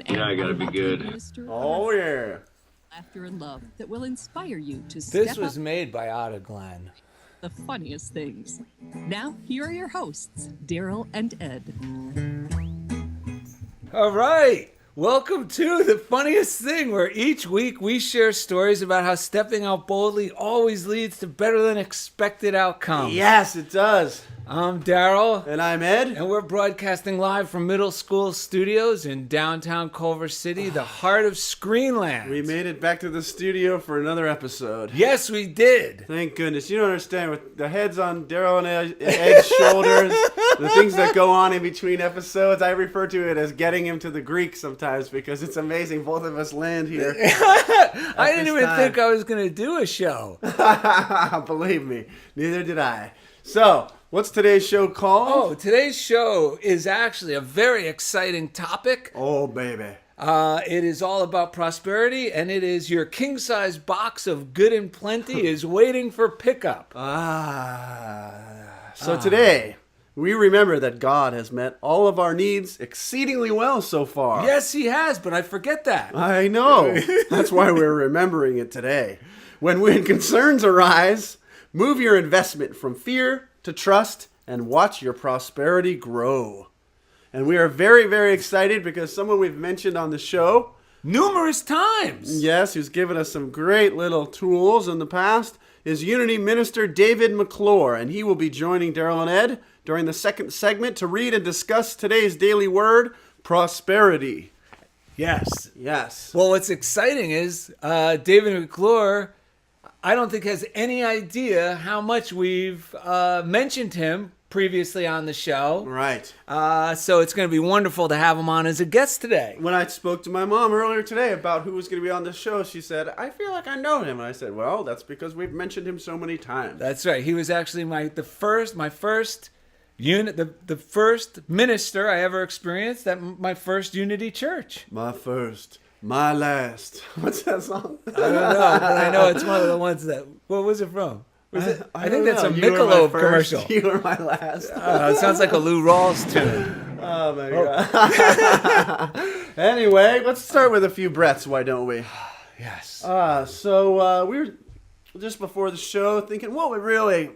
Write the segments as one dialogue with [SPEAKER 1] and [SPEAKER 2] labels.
[SPEAKER 1] Yeah, I gotta be good.
[SPEAKER 2] Oh, yeah.
[SPEAKER 3] Laughter and love that will inspire you to
[SPEAKER 4] This
[SPEAKER 3] step
[SPEAKER 4] was
[SPEAKER 3] up
[SPEAKER 4] made by Otta Glenn.
[SPEAKER 3] the funniest things. Now, here are your hosts, Darrell and Ed.
[SPEAKER 4] All right. Welcome to The Funniest Thing, where each week we share stories about how stepping out boldly always leads to better than expected outcomes.
[SPEAKER 2] Yes, it does.
[SPEAKER 4] I'm Darrell.
[SPEAKER 2] And I'm Ed.
[SPEAKER 4] And we're broadcasting live from Middle School Studios in downtown Culver City, the heart of Screenland.
[SPEAKER 2] We made it back to the studio for another episode.
[SPEAKER 4] Yes, we did.
[SPEAKER 2] Thank goodness. You don't understand. With the heads on Darrell and Ed's shoulders, the things that go on in between episodes, I refer to it as getting him to the Greek sometimes because it's amazing. Both of us land here.
[SPEAKER 4] I didn't even think I was going to do a show.
[SPEAKER 2] Believe me, neither did I. So, what's today's show called?
[SPEAKER 4] Oh, today's show is actually a very exciting topic.
[SPEAKER 2] Oh, baby.
[SPEAKER 4] It is all about prosperity, and it is your king-size box of good and plenty is waiting for pickup.
[SPEAKER 2] So today, we remember that God has met all of our needs exceedingly well so far.
[SPEAKER 4] Yes, he has, but I forget that.
[SPEAKER 2] I know. That's why we're remembering it today. When concerns arise, move your investment from fear to trust and watch your prosperity grow. And we are very, very excited because someone we've mentioned on the show
[SPEAKER 4] Numerous times.
[SPEAKER 2] yes, who's given us some great little tools in the past, is Unity Minister David McClure, and he will be joining Darrell and Ed during the second segment to read and discuss today's daily word, prosperity.
[SPEAKER 4] Yes.
[SPEAKER 2] Yes.
[SPEAKER 4] Well, what's exciting is David McClure, I don't think has any idea how much we've mentioned him previously on the show.
[SPEAKER 2] Right.
[SPEAKER 4] So it's going to be wonderful to have him on as a guest today.
[SPEAKER 2] When I spoke to my mom earlier today about who was going to be on the show, she said, I feel like I know him. And I said, well, that's because we've mentioned him so many times.
[SPEAKER 4] That's right. He was actually my first unit, the first minister I ever experienced at my first Unity church.
[SPEAKER 2] My first, my last. What's that song?
[SPEAKER 4] I don't know, but I know it's one of the ones that. What was it from? Was it? I think that's a
[SPEAKER 2] You were my
[SPEAKER 4] Michelob
[SPEAKER 2] first,
[SPEAKER 4] commercial.
[SPEAKER 2] You were my last.
[SPEAKER 4] It sounds like a Lou Rawls tune.
[SPEAKER 2] Oh my god. Anyway, let's start with a few breaths, why don't we?
[SPEAKER 4] Yes.
[SPEAKER 2] So we were just before the show thinking what would really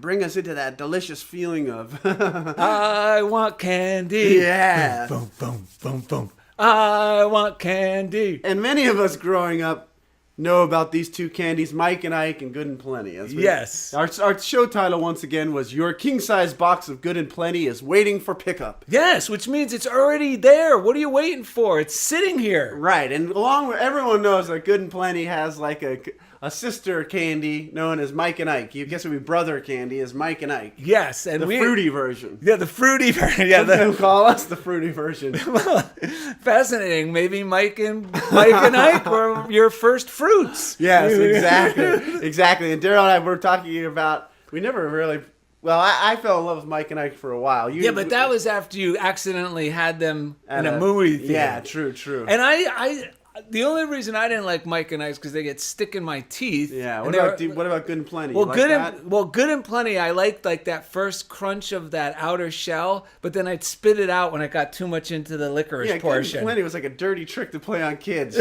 [SPEAKER 2] bring us into that delicious feeling of
[SPEAKER 4] I want candy.
[SPEAKER 2] yeah.
[SPEAKER 4] Boom, boom, boom, boom. I want candy.
[SPEAKER 2] And many of us growing up know about these two candies, Mike and Ike and Good and Plenty.
[SPEAKER 4] Yes.
[SPEAKER 2] Our show title once again was Your King-Size Box of Good and Plenty is Waiting for Pickup.
[SPEAKER 4] Yes, which means it's already there. What are you waiting for? It's sitting here.
[SPEAKER 2] Right, and along with everyone knows that Good and Plenty has like a sister candy known as Mike and Ike. You guess it would be brother candy is Mike and Ike.
[SPEAKER 4] Yes, and
[SPEAKER 2] The fruity version.
[SPEAKER 4] Yeah, the fruity version. Yeah,
[SPEAKER 2] Some people call us the fruity version.
[SPEAKER 4] fascinating. Maybe Mike and Ike were your first fruits.
[SPEAKER 2] Yes, exactly. Exactly. And Darrell and I were talking about, we never really, well, I fell in love with Mike and Ike for a while.
[SPEAKER 4] Yeah, but that was after you accidentally had them in a
[SPEAKER 2] at
[SPEAKER 4] movie theater.
[SPEAKER 2] Yeah, true.
[SPEAKER 4] And I the only reason I didn't like Mike and Ike is because they get stick in my teeth.
[SPEAKER 2] Yeah,
[SPEAKER 4] And
[SPEAKER 2] what about Good and Plenty?
[SPEAKER 4] Well,
[SPEAKER 2] You like
[SPEAKER 4] good
[SPEAKER 2] that?
[SPEAKER 4] and Good and Plenty. I liked like that first crunch of that outer shell, but then I'd spit it out when I got too much into the licorice
[SPEAKER 2] Yeah, Good
[SPEAKER 4] portion.
[SPEAKER 2] and Plenty was like a dirty trick to play on kids.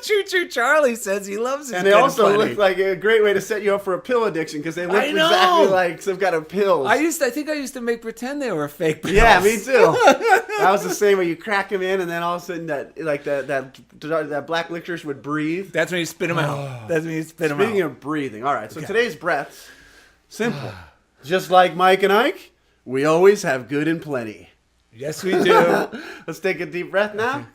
[SPEAKER 4] Choo Charlie says he loves his
[SPEAKER 2] And they
[SPEAKER 4] Good
[SPEAKER 2] also
[SPEAKER 4] Plenty.
[SPEAKER 2] looked like a great way to set you up for a pill addiction because they looked
[SPEAKER 4] I know.
[SPEAKER 2] exactly like some kind of pills.
[SPEAKER 4] I think I used to make pretend they were fake pills.
[SPEAKER 2] Yeah, me too. That was the same way you crack them in, and then all of a sudden that black licorice would breathe.
[SPEAKER 4] That's when you spit them out. That's when you spit them out.
[SPEAKER 2] Speaking of breathing, all right. So today's breaths, simple. Just like Mike and Ike, we always have good and plenty.
[SPEAKER 4] Yes, we do.
[SPEAKER 2] Let's take a deep breath now.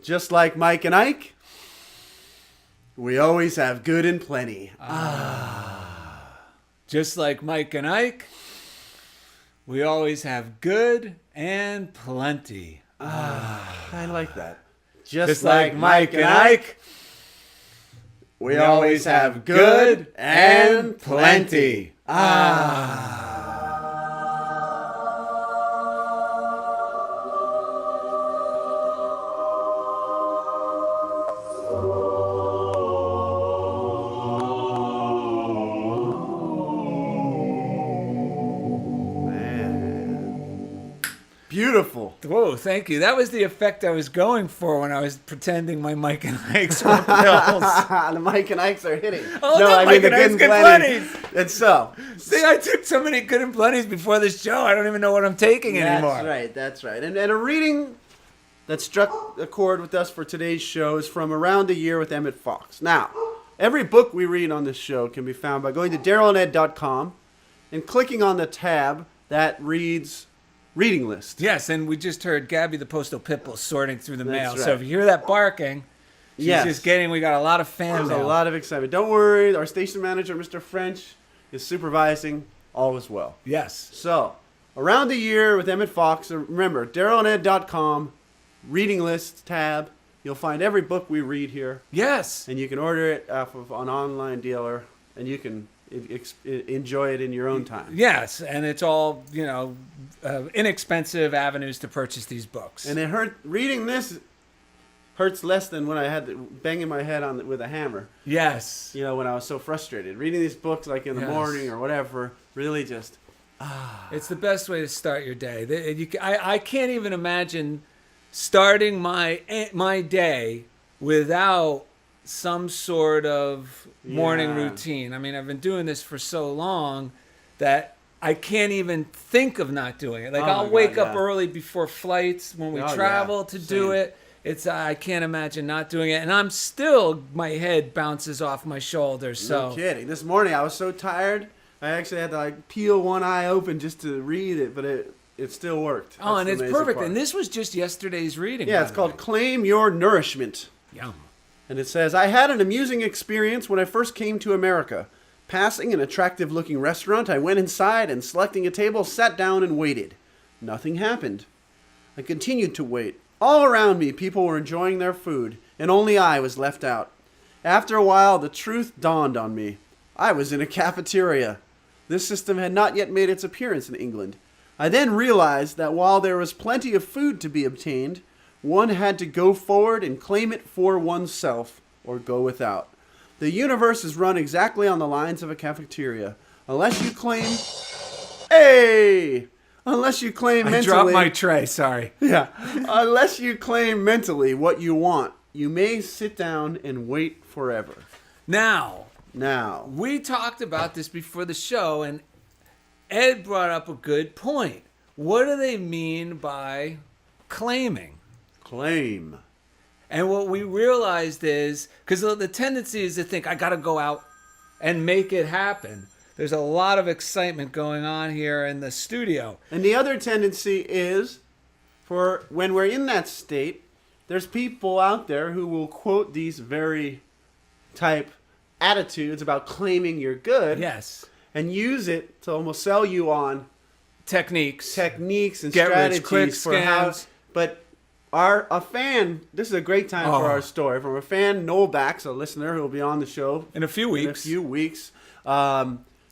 [SPEAKER 2] Just like Mike and Ike, we always have good and plenty.
[SPEAKER 4] Just like Mike and Ike, we always have good and plenty.
[SPEAKER 2] I like that.
[SPEAKER 4] Just like Mike and Ike,
[SPEAKER 2] we always have good and plenty. Beautiful.
[SPEAKER 4] Whoa, thank you. That was the effect I was going for when I was pretending my Mike and Ike's were pills.
[SPEAKER 2] The Mike and Ike's are hitting.
[SPEAKER 4] Oh, no, Mike and Ike's Good Plenties.
[SPEAKER 2] And so.
[SPEAKER 4] See, I took so many Good and Plenties before this show, I don't even know what I'm taking anymore.
[SPEAKER 2] That's right. And a reading that struck a chord with us for today's show is from Around a Year with Emmett Fox. Now, every book we read on this show can be found by going to darrellanded.com and clicking on the tab that reads Reading List.
[SPEAKER 4] Yes, and we just heard Gabby the Postal Pitbull sorting through the mail.
[SPEAKER 2] Right.
[SPEAKER 4] So if you hear that barking, she's just getting, we got a lot of fan
[SPEAKER 2] There's
[SPEAKER 4] mail.
[SPEAKER 2] a lot of excitement. Don't worry, our station manager, Mr. French, is supervising. All is well.
[SPEAKER 4] Yes.
[SPEAKER 2] So, Around the Year with Emmett Fox. Remember, darrellanded.com, Reading List tab. You'll find every book we read here.
[SPEAKER 4] Yes.
[SPEAKER 2] And you can order it off of an online dealer, and you can enjoy it in your own time.
[SPEAKER 4] Yes, and it's all, inexpensive avenues to purchase these books.
[SPEAKER 2] And reading this hurts less than when I had banging my head on with a hammer.
[SPEAKER 4] Yes.
[SPEAKER 2] When I was so frustrated. Reading these books like in the morning or whatever, really just...
[SPEAKER 4] It's the best way to start your day. I can't even imagine starting my day without some sort of morning routine. I mean, I've been doing this for so long that I can't even think of not doing it. Like, I'll wake up early before flights when we travel to do it. I can't imagine not doing it. And I'm still, my head bounces off my shoulders. So.
[SPEAKER 2] No kidding. This morning I was so tired, I actually had to peel one eye open just to read it, but it still worked.
[SPEAKER 4] Oh, and
[SPEAKER 2] That's
[SPEAKER 4] it's
[SPEAKER 2] the amazing
[SPEAKER 4] perfect.
[SPEAKER 2] part.
[SPEAKER 4] And this was just yesterday's reading.
[SPEAKER 2] Yeah, it's called Claim Your Nourishment.
[SPEAKER 4] Yum.
[SPEAKER 2] And it says, I had an amusing experience when I first came to America. Passing an attractive-looking restaurant, I went inside and, selecting a table, sat down and waited. Nothing happened. I continued to wait. All around me, people were enjoying their food, and only I was left out. After a while, the truth dawned on me. I was in a cafeteria. This system had not yet made its appearance in England. I then realized that while there was plenty of food to be obtained, one had to go forward and claim it for oneself, or go without. The universe is run exactly on the lines of a cafeteria. Unless you claim... Unless you claim mentally...
[SPEAKER 4] I dropped my tray, sorry.
[SPEAKER 2] Yeah. Unless you claim mentally what you want, you may sit down and wait forever.
[SPEAKER 4] Now,
[SPEAKER 2] we
[SPEAKER 4] talked about this before the show, and Ed brought up a good point. What do they mean by claiming?
[SPEAKER 2] Claim.
[SPEAKER 4] And what we realized is, because the tendency is to think, I got to go out and make it happen. There's a lot of excitement going on here in the studio.
[SPEAKER 2] And the other tendency is, for when we're in that state, there's people out there who will quote these very type attitudes about claiming you're good.
[SPEAKER 4] Yes.
[SPEAKER 2] And use it to almost sell you on
[SPEAKER 4] techniques
[SPEAKER 2] and
[SPEAKER 4] get
[SPEAKER 2] strategies
[SPEAKER 4] rich quick
[SPEAKER 2] for
[SPEAKER 4] scams.
[SPEAKER 2] how. But a fan, this is a great time for our story from a fan, Noel Bax, a listener who will be on the show
[SPEAKER 4] in a few weeks.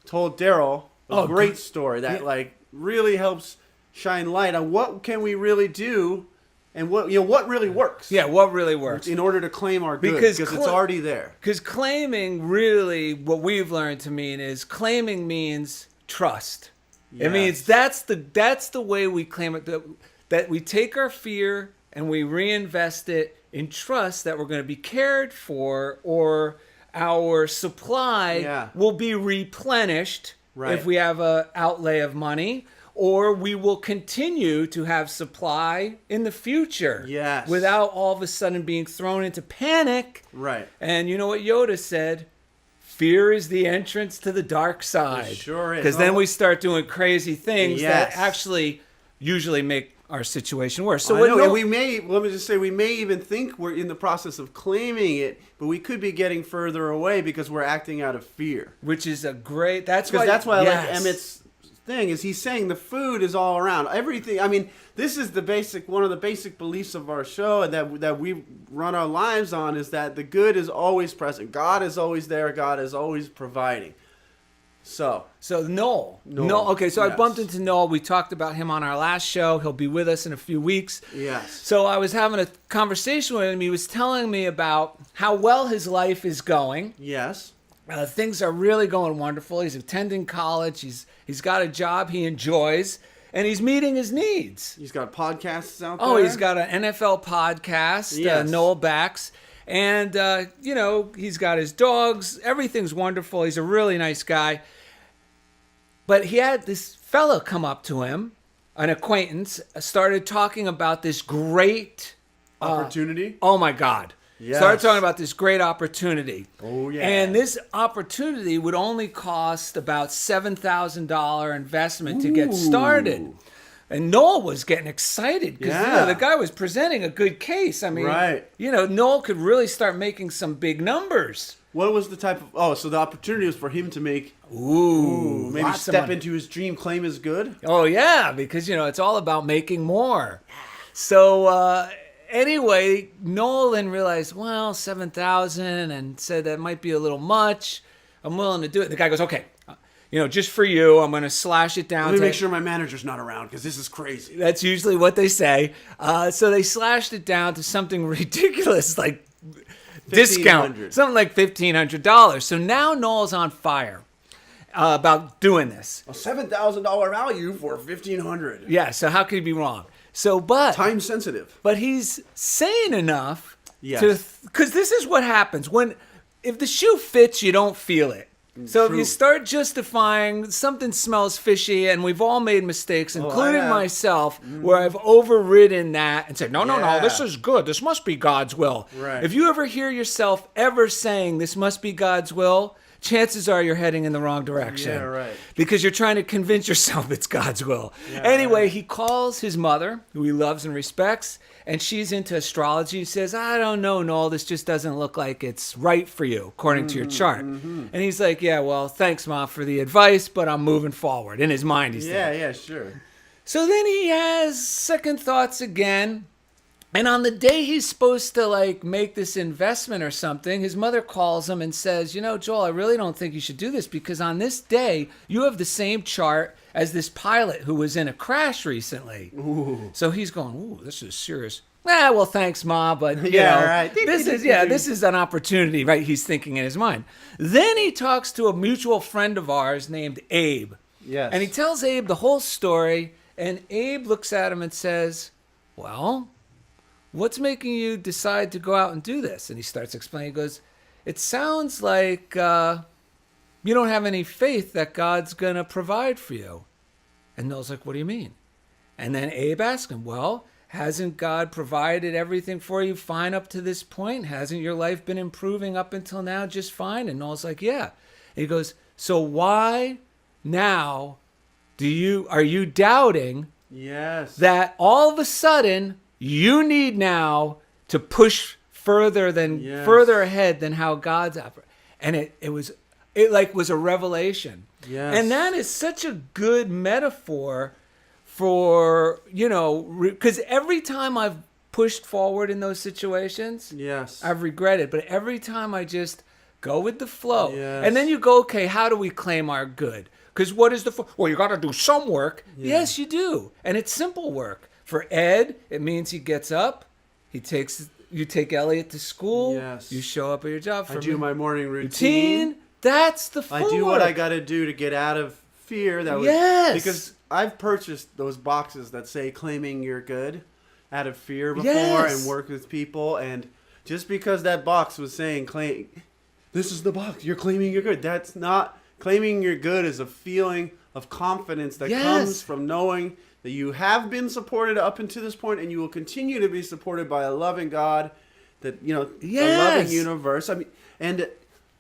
[SPEAKER 2] Told Darrell a great story that really helps shine light on what can we really do and what really works.
[SPEAKER 4] Yeah, what really works
[SPEAKER 2] in order to claim our good, because it's already there.
[SPEAKER 4] Because claiming, really, what we've learned to mean is claiming means trust. Yes. It means that's the way we claim it. That we take our fear and we reinvest it in trust that we're going to be cared for, or our supply will be replenished if we have an outlay of money, or we will continue to have supply in the future without all of a sudden being thrown into panic.
[SPEAKER 2] Right.
[SPEAKER 4] And you know what Yoda said? Fear is the entrance to the dark side.
[SPEAKER 2] It sure is.
[SPEAKER 4] Because then we start doing crazy things that actually usually make our situation worse. So
[SPEAKER 2] and we may even think we're in the process of claiming it, but we could be getting further away because we're acting out of fear.
[SPEAKER 4] Which is a great... That's why
[SPEAKER 2] I like Emmett's thing, is he's saying the food is all around. Everything. I mean, this is one of the basic beliefs of our show, and that we run our lives on, is that the good is always present. God is always there. God is always providing. So
[SPEAKER 4] Noel. Okay, so I bumped into Noel. We talked about him on our last show. He'll be with us in a few weeks.
[SPEAKER 2] Yes.
[SPEAKER 4] So I was having a conversation with him. He was telling me about how well his life is going.
[SPEAKER 2] Yes.
[SPEAKER 4] Things are really going wonderful. He's attending college. He's got a job he enjoys. and he's meeting his needs.
[SPEAKER 2] He's got podcasts out there.
[SPEAKER 4] Oh, he's got an NFL podcast,
[SPEAKER 2] Yes.
[SPEAKER 4] Noel Backs. And, he's got his dogs. Everything's wonderful. He's a really nice guy. But he had this fellow come up to him, an acquaintance, started talking about this great
[SPEAKER 2] opportunity.
[SPEAKER 4] Oh, my God.
[SPEAKER 2] Yes.
[SPEAKER 4] Started talking about this great opportunity.
[SPEAKER 2] Oh, yeah.
[SPEAKER 4] And this opportunity would only cost about $7,000 investment to get started. And Noel was getting excited because the guy was presenting a good case. I mean,
[SPEAKER 2] right.
[SPEAKER 4] Noel could really start making some big numbers.
[SPEAKER 2] What was the type of... Oh, so the opportunity was for him to make... maybe
[SPEAKER 4] lots of
[SPEAKER 2] step
[SPEAKER 4] money.
[SPEAKER 2] into his dream claim is good?
[SPEAKER 4] Oh, yeah, because, it's all about making more. So, anyway, Noel then realized, well, $7,000, and said that might be a little much. I'm willing to do it. The guy goes, okay, just for you, I'm going to slash it down.
[SPEAKER 2] Let me make sure my manager's not around because this is crazy.
[SPEAKER 4] That's usually what they say. So they slashed it down to something ridiculous, like discount, something like $1,500. So now Noel's on fire about doing this.
[SPEAKER 2] A $7,000 value for $1,500.
[SPEAKER 4] Yeah, so how could he be wrong? So, but
[SPEAKER 2] time sensitive.
[SPEAKER 4] But he's sane enough
[SPEAKER 2] yes.
[SPEAKER 4] because this is what happens if the shoe fits, you don't feel it. So
[SPEAKER 2] True.
[SPEAKER 4] if you start justifying something smells fishy, and we've all made mistakes, including myself, where I've overridden that and said, no, this is good. This must be God's will.
[SPEAKER 2] Right.
[SPEAKER 4] If you ever hear yourself ever saying this must be God's will, chances are you're heading in the wrong direction.
[SPEAKER 2] Yeah, right.
[SPEAKER 4] Because you're trying to convince yourself it's God's will. Yeah, anyway, he calls his mother, who he loves and respects, and she's into astrology. He says, I don't know, Noel, this just doesn't look like it's right for you, according to your chart. And he's like, yeah, well, thanks, Mom, for the advice, but I'm moving forward. In his mind, he's thinking.
[SPEAKER 2] Yeah, sure.
[SPEAKER 4] So then he has second thoughts again. And on the day he's supposed to make this investment or something, his mother calls him and says, Joel, I really don't think you should do this because on this day, you have the same chart as this pilot who was in a crash recently. Ooh. So he's going, ooh, this is serious. Well, thanks, Ma, but
[SPEAKER 2] right.
[SPEAKER 4] this is an opportunity, right? He's thinking in his mind. Then he talks to a mutual friend of ours named Abe.
[SPEAKER 2] Yes.
[SPEAKER 4] And he tells Abe the whole story, and Abe looks at him and says, well, what's making you decide to go out and do this? And he starts explaining. He goes, it sounds like you don't have any faith that God's going to provide for you. And Noel's like, what do you mean? And then Abe asks him, well, hasn't God provided everything for you fine up to this point? Hasn't your life been improving up until now just fine? And Noel's like, yeah. And he goes, so why now are you doubting that all of a sudden you need now to push further ahead than how God's operating? And it was a revelation.
[SPEAKER 2] Yes.
[SPEAKER 4] And that is such a good metaphor for, because every time I've pushed forward in those situations, I've regretted. But every time I just go with the flow. Yes. And then you go, okay, how do we claim our good? Because what is well, you got to do some work. Yeah. Yes, you do. And it's simple work. For Ed, it means he gets up, you take Elliot to school, you show up at your job.
[SPEAKER 2] I do my morning routine.
[SPEAKER 4] That's the footwork.
[SPEAKER 2] I do what I got to do to get out of fear. Because I've purchased those boxes that say claiming you're good out of fear before and work with people. And just because that box was saying, this is the box, you're claiming you're good. That's not, claiming you're good is a feeling of confidence that comes from knowing that you have been supported up until this point and you will continue to be supported by a loving God, that, a loving universe. I mean, and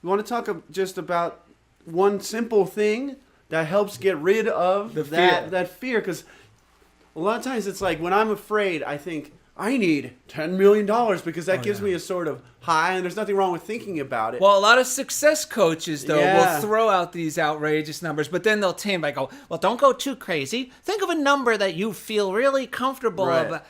[SPEAKER 2] we want to talk just about one simple thing that helps get rid of that fear. Because a lot of times it's like when I'm afraid, I think I need $10 million because that gives me a sort of high, and there's nothing wrong with thinking about it.
[SPEAKER 4] Well, a lot of success coaches, though, will throw out these outrageous numbers, but then they'll tame by go, well, don't go too crazy. Think of a number that you feel really comfortable about.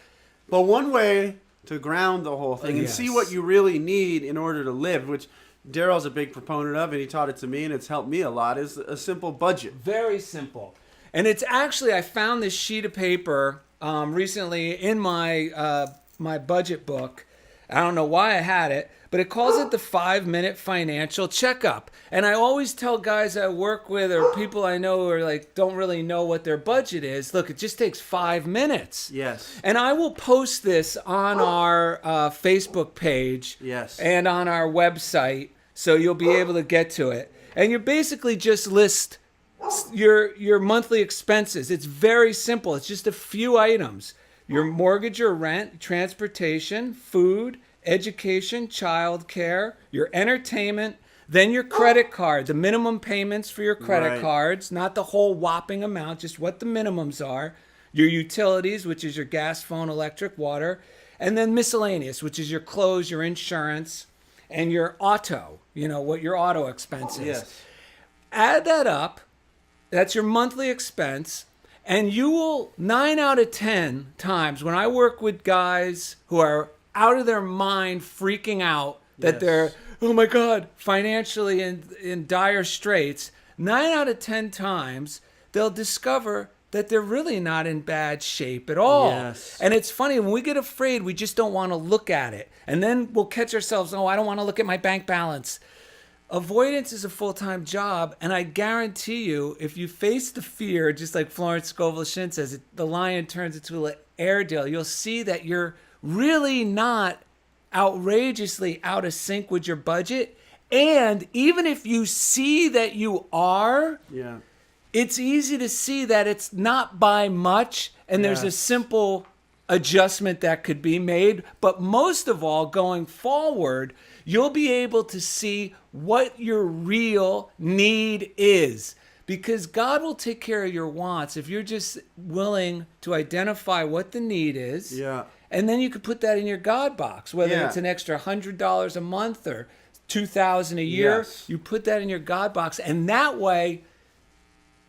[SPEAKER 2] But one way to ground the whole thing and see what you really need in order to live, which Darrell's a big proponent of, and he taught it to me, and it's helped me a lot, is a simple budget.
[SPEAKER 4] Very simple. And it's actually, I found this sheet of paper recently in my my budget book, I don't know why I had it, but it calls it the 5-minute financial checkup. And I always tell guys I work with or people I know who are like don't really know what their budget is. Look, it just takes 5 minutes.
[SPEAKER 2] Yes.
[SPEAKER 4] And I will post this on our Facebook page.
[SPEAKER 2] Yes.
[SPEAKER 4] And on our website, so you'll be able to get to it. And you basically just list your monthly expenses. It's very simple. It's just a few items. Your mortgage or rent, transportation, food, education, child care, your entertainment, then your credit card, the minimum payments for your credit cards, not the whole whopping amount, just what the minimums are, your utilities, which is your gas, phone, electric, water, and then miscellaneous, which is your clothes, your insurance, and your auto, what your auto expense is.
[SPEAKER 2] Yes.
[SPEAKER 4] Add that up. That's your monthly expense. And you will, 9 out of 10 times, when I work with guys who are out of their mind freaking out that they're, oh my God, financially in dire straits, 9 out of 10 times, they'll discover that they're really not in bad shape at all.
[SPEAKER 2] Yes.
[SPEAKER 4] And it's funny, when we get afraid, we just don't want to look at it. And then we'll catch ourselves, I don't want to look at my bank balance. Avoidance is a full-time job, and I guarantee you, if you face the fear, just like Florence Scovel Shinn says, the lion turns into an Airedale, you'll see that you're really not outrageously out of sync with your budget. And even if you see that you are, it's easy to see that it's not by much, and there's a simple adjustment that could be made. But most of all, going forward, you'll be able to see what your real need is, because God will take care of your wants if you're just willing to identify what the need is.
[SPEAKER 2] Yeah.
[SPEAKER 4] And then you could put that in your God box, whether it's an extra $100 a month or $2,000 a year.
[SPEAKER 2] Yes.
[SPEAKER 4] You put that in your God box, and that way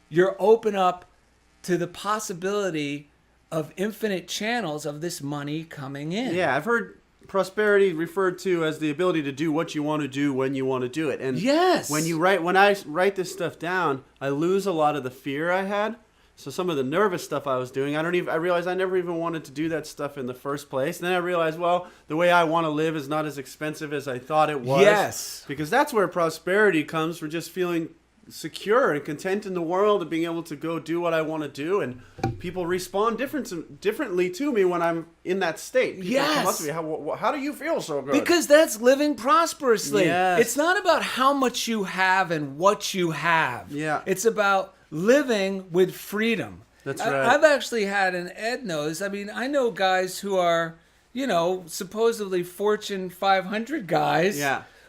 [SPEAKER 4] you're open up to the possibility of infinite channels of this money coming in.
[SPEAKER 2] Yeah, I've heard prosperity referred to as the ability to do what you want to do when you want to do it. And when I write this stuff down, I lose a lot of the fear I had. So some of the nervous stuff I was doing, I realized I never even wanted to do that stuff in the first place. And then I realized, well, the way I want to live is not as expensive as I thought it was.
[SPEAKER 4] Yes.
[SPEAKER 2] Because that's where prosperity comes, from just feeling secure and content in the world and being able to go do what I want to do, and people respond differently to me when I'm in that state. People come up to me, how do you feel so good?
[SPEAKER 4] Because that's living prosperously.
[SPEAKER 2] Yes.
[SPEAKER 4] It's not about how much you have and what you have.
[SPEAKER 2] Yeah.
[SPEAKER 4] It's about living with freedom.
[SPEAKER 2] That's right.
[SPEAKER 4] I've actually had, and Ed knows, I know guys who are, supposedly Fortune 500 guys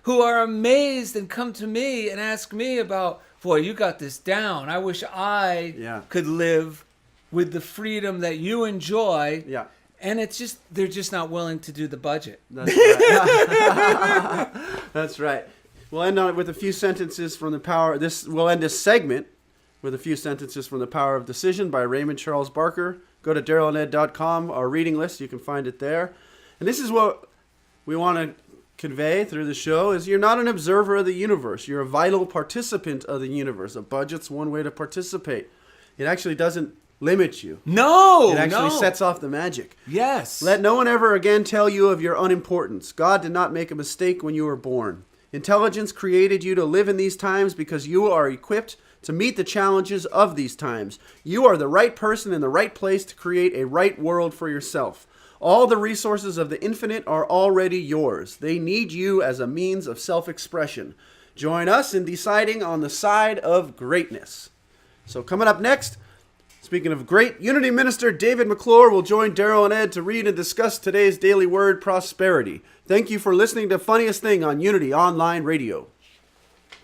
[SPEAKER 4] who are amazed and come to me and ask me about, boy, you got this down. I wish I could live with the freedom that you enjoy. Yeah. And it's just, they're just not willing to do the budget.
[SPEAKER 2] That's right. That's right. We'll end on it with a few sentences from the power. We'll end this segment with a few sentences from The Power of Decision by Raymond Charles Barker. Go to darrellanded.com, our reading list. You can find it there. And this is what we want to convey through the show, is you're not an observer of the universe. You're a vital participant of the universe. A budget's one way to participate. It actually doesn't limit you.
[SPEAKER 4] No!
[SPEAKER 2] It actually sets off the magic.
[SPEAKER 4] Yes.
[SPEAKER 2] Let no one ever again tell you of your unimportance. God did not make a mistake when you were born. Intelligence created you to live in these times because you are equipped to meet the challenges of these times. You are the right person in the right place to create a right world for yourself. All the resources of the infinite are already yours. They need you as a means of self-expression. Join us in deciding on the side of greatness. So coming up next, speaking of great, Unity Minister David McClure will join Darrell and Ed to read and discuss today's daily word, prosperity. Thank you for listening to Funniest Thing on Unity Online Radio.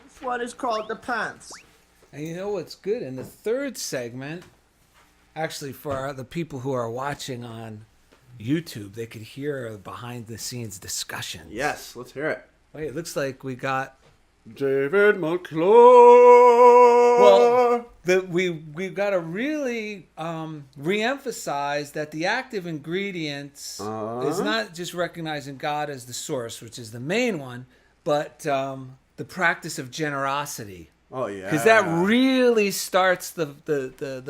[SPEAKER 1] This one is called The Pants.
[SPEAKER 4] And you know what's good? In the third segment, actually for the people who are watching on YouTube, they could hear a behind-the-scenes discussion.
[SPEAKER 2] Yes, let's hear it.
[SPEAKER 4] Wait, it looks like we got
[SPEAKER 2] David McClure.
[SPEAKER 4] Well, we've got to really re-emphasize that the active ingredients is not just recognizing God as the source, which is the main one, but the practice of generosity.
[SPEAKER 2] Oh yeah,
[SPEAKER 4] because that really starts the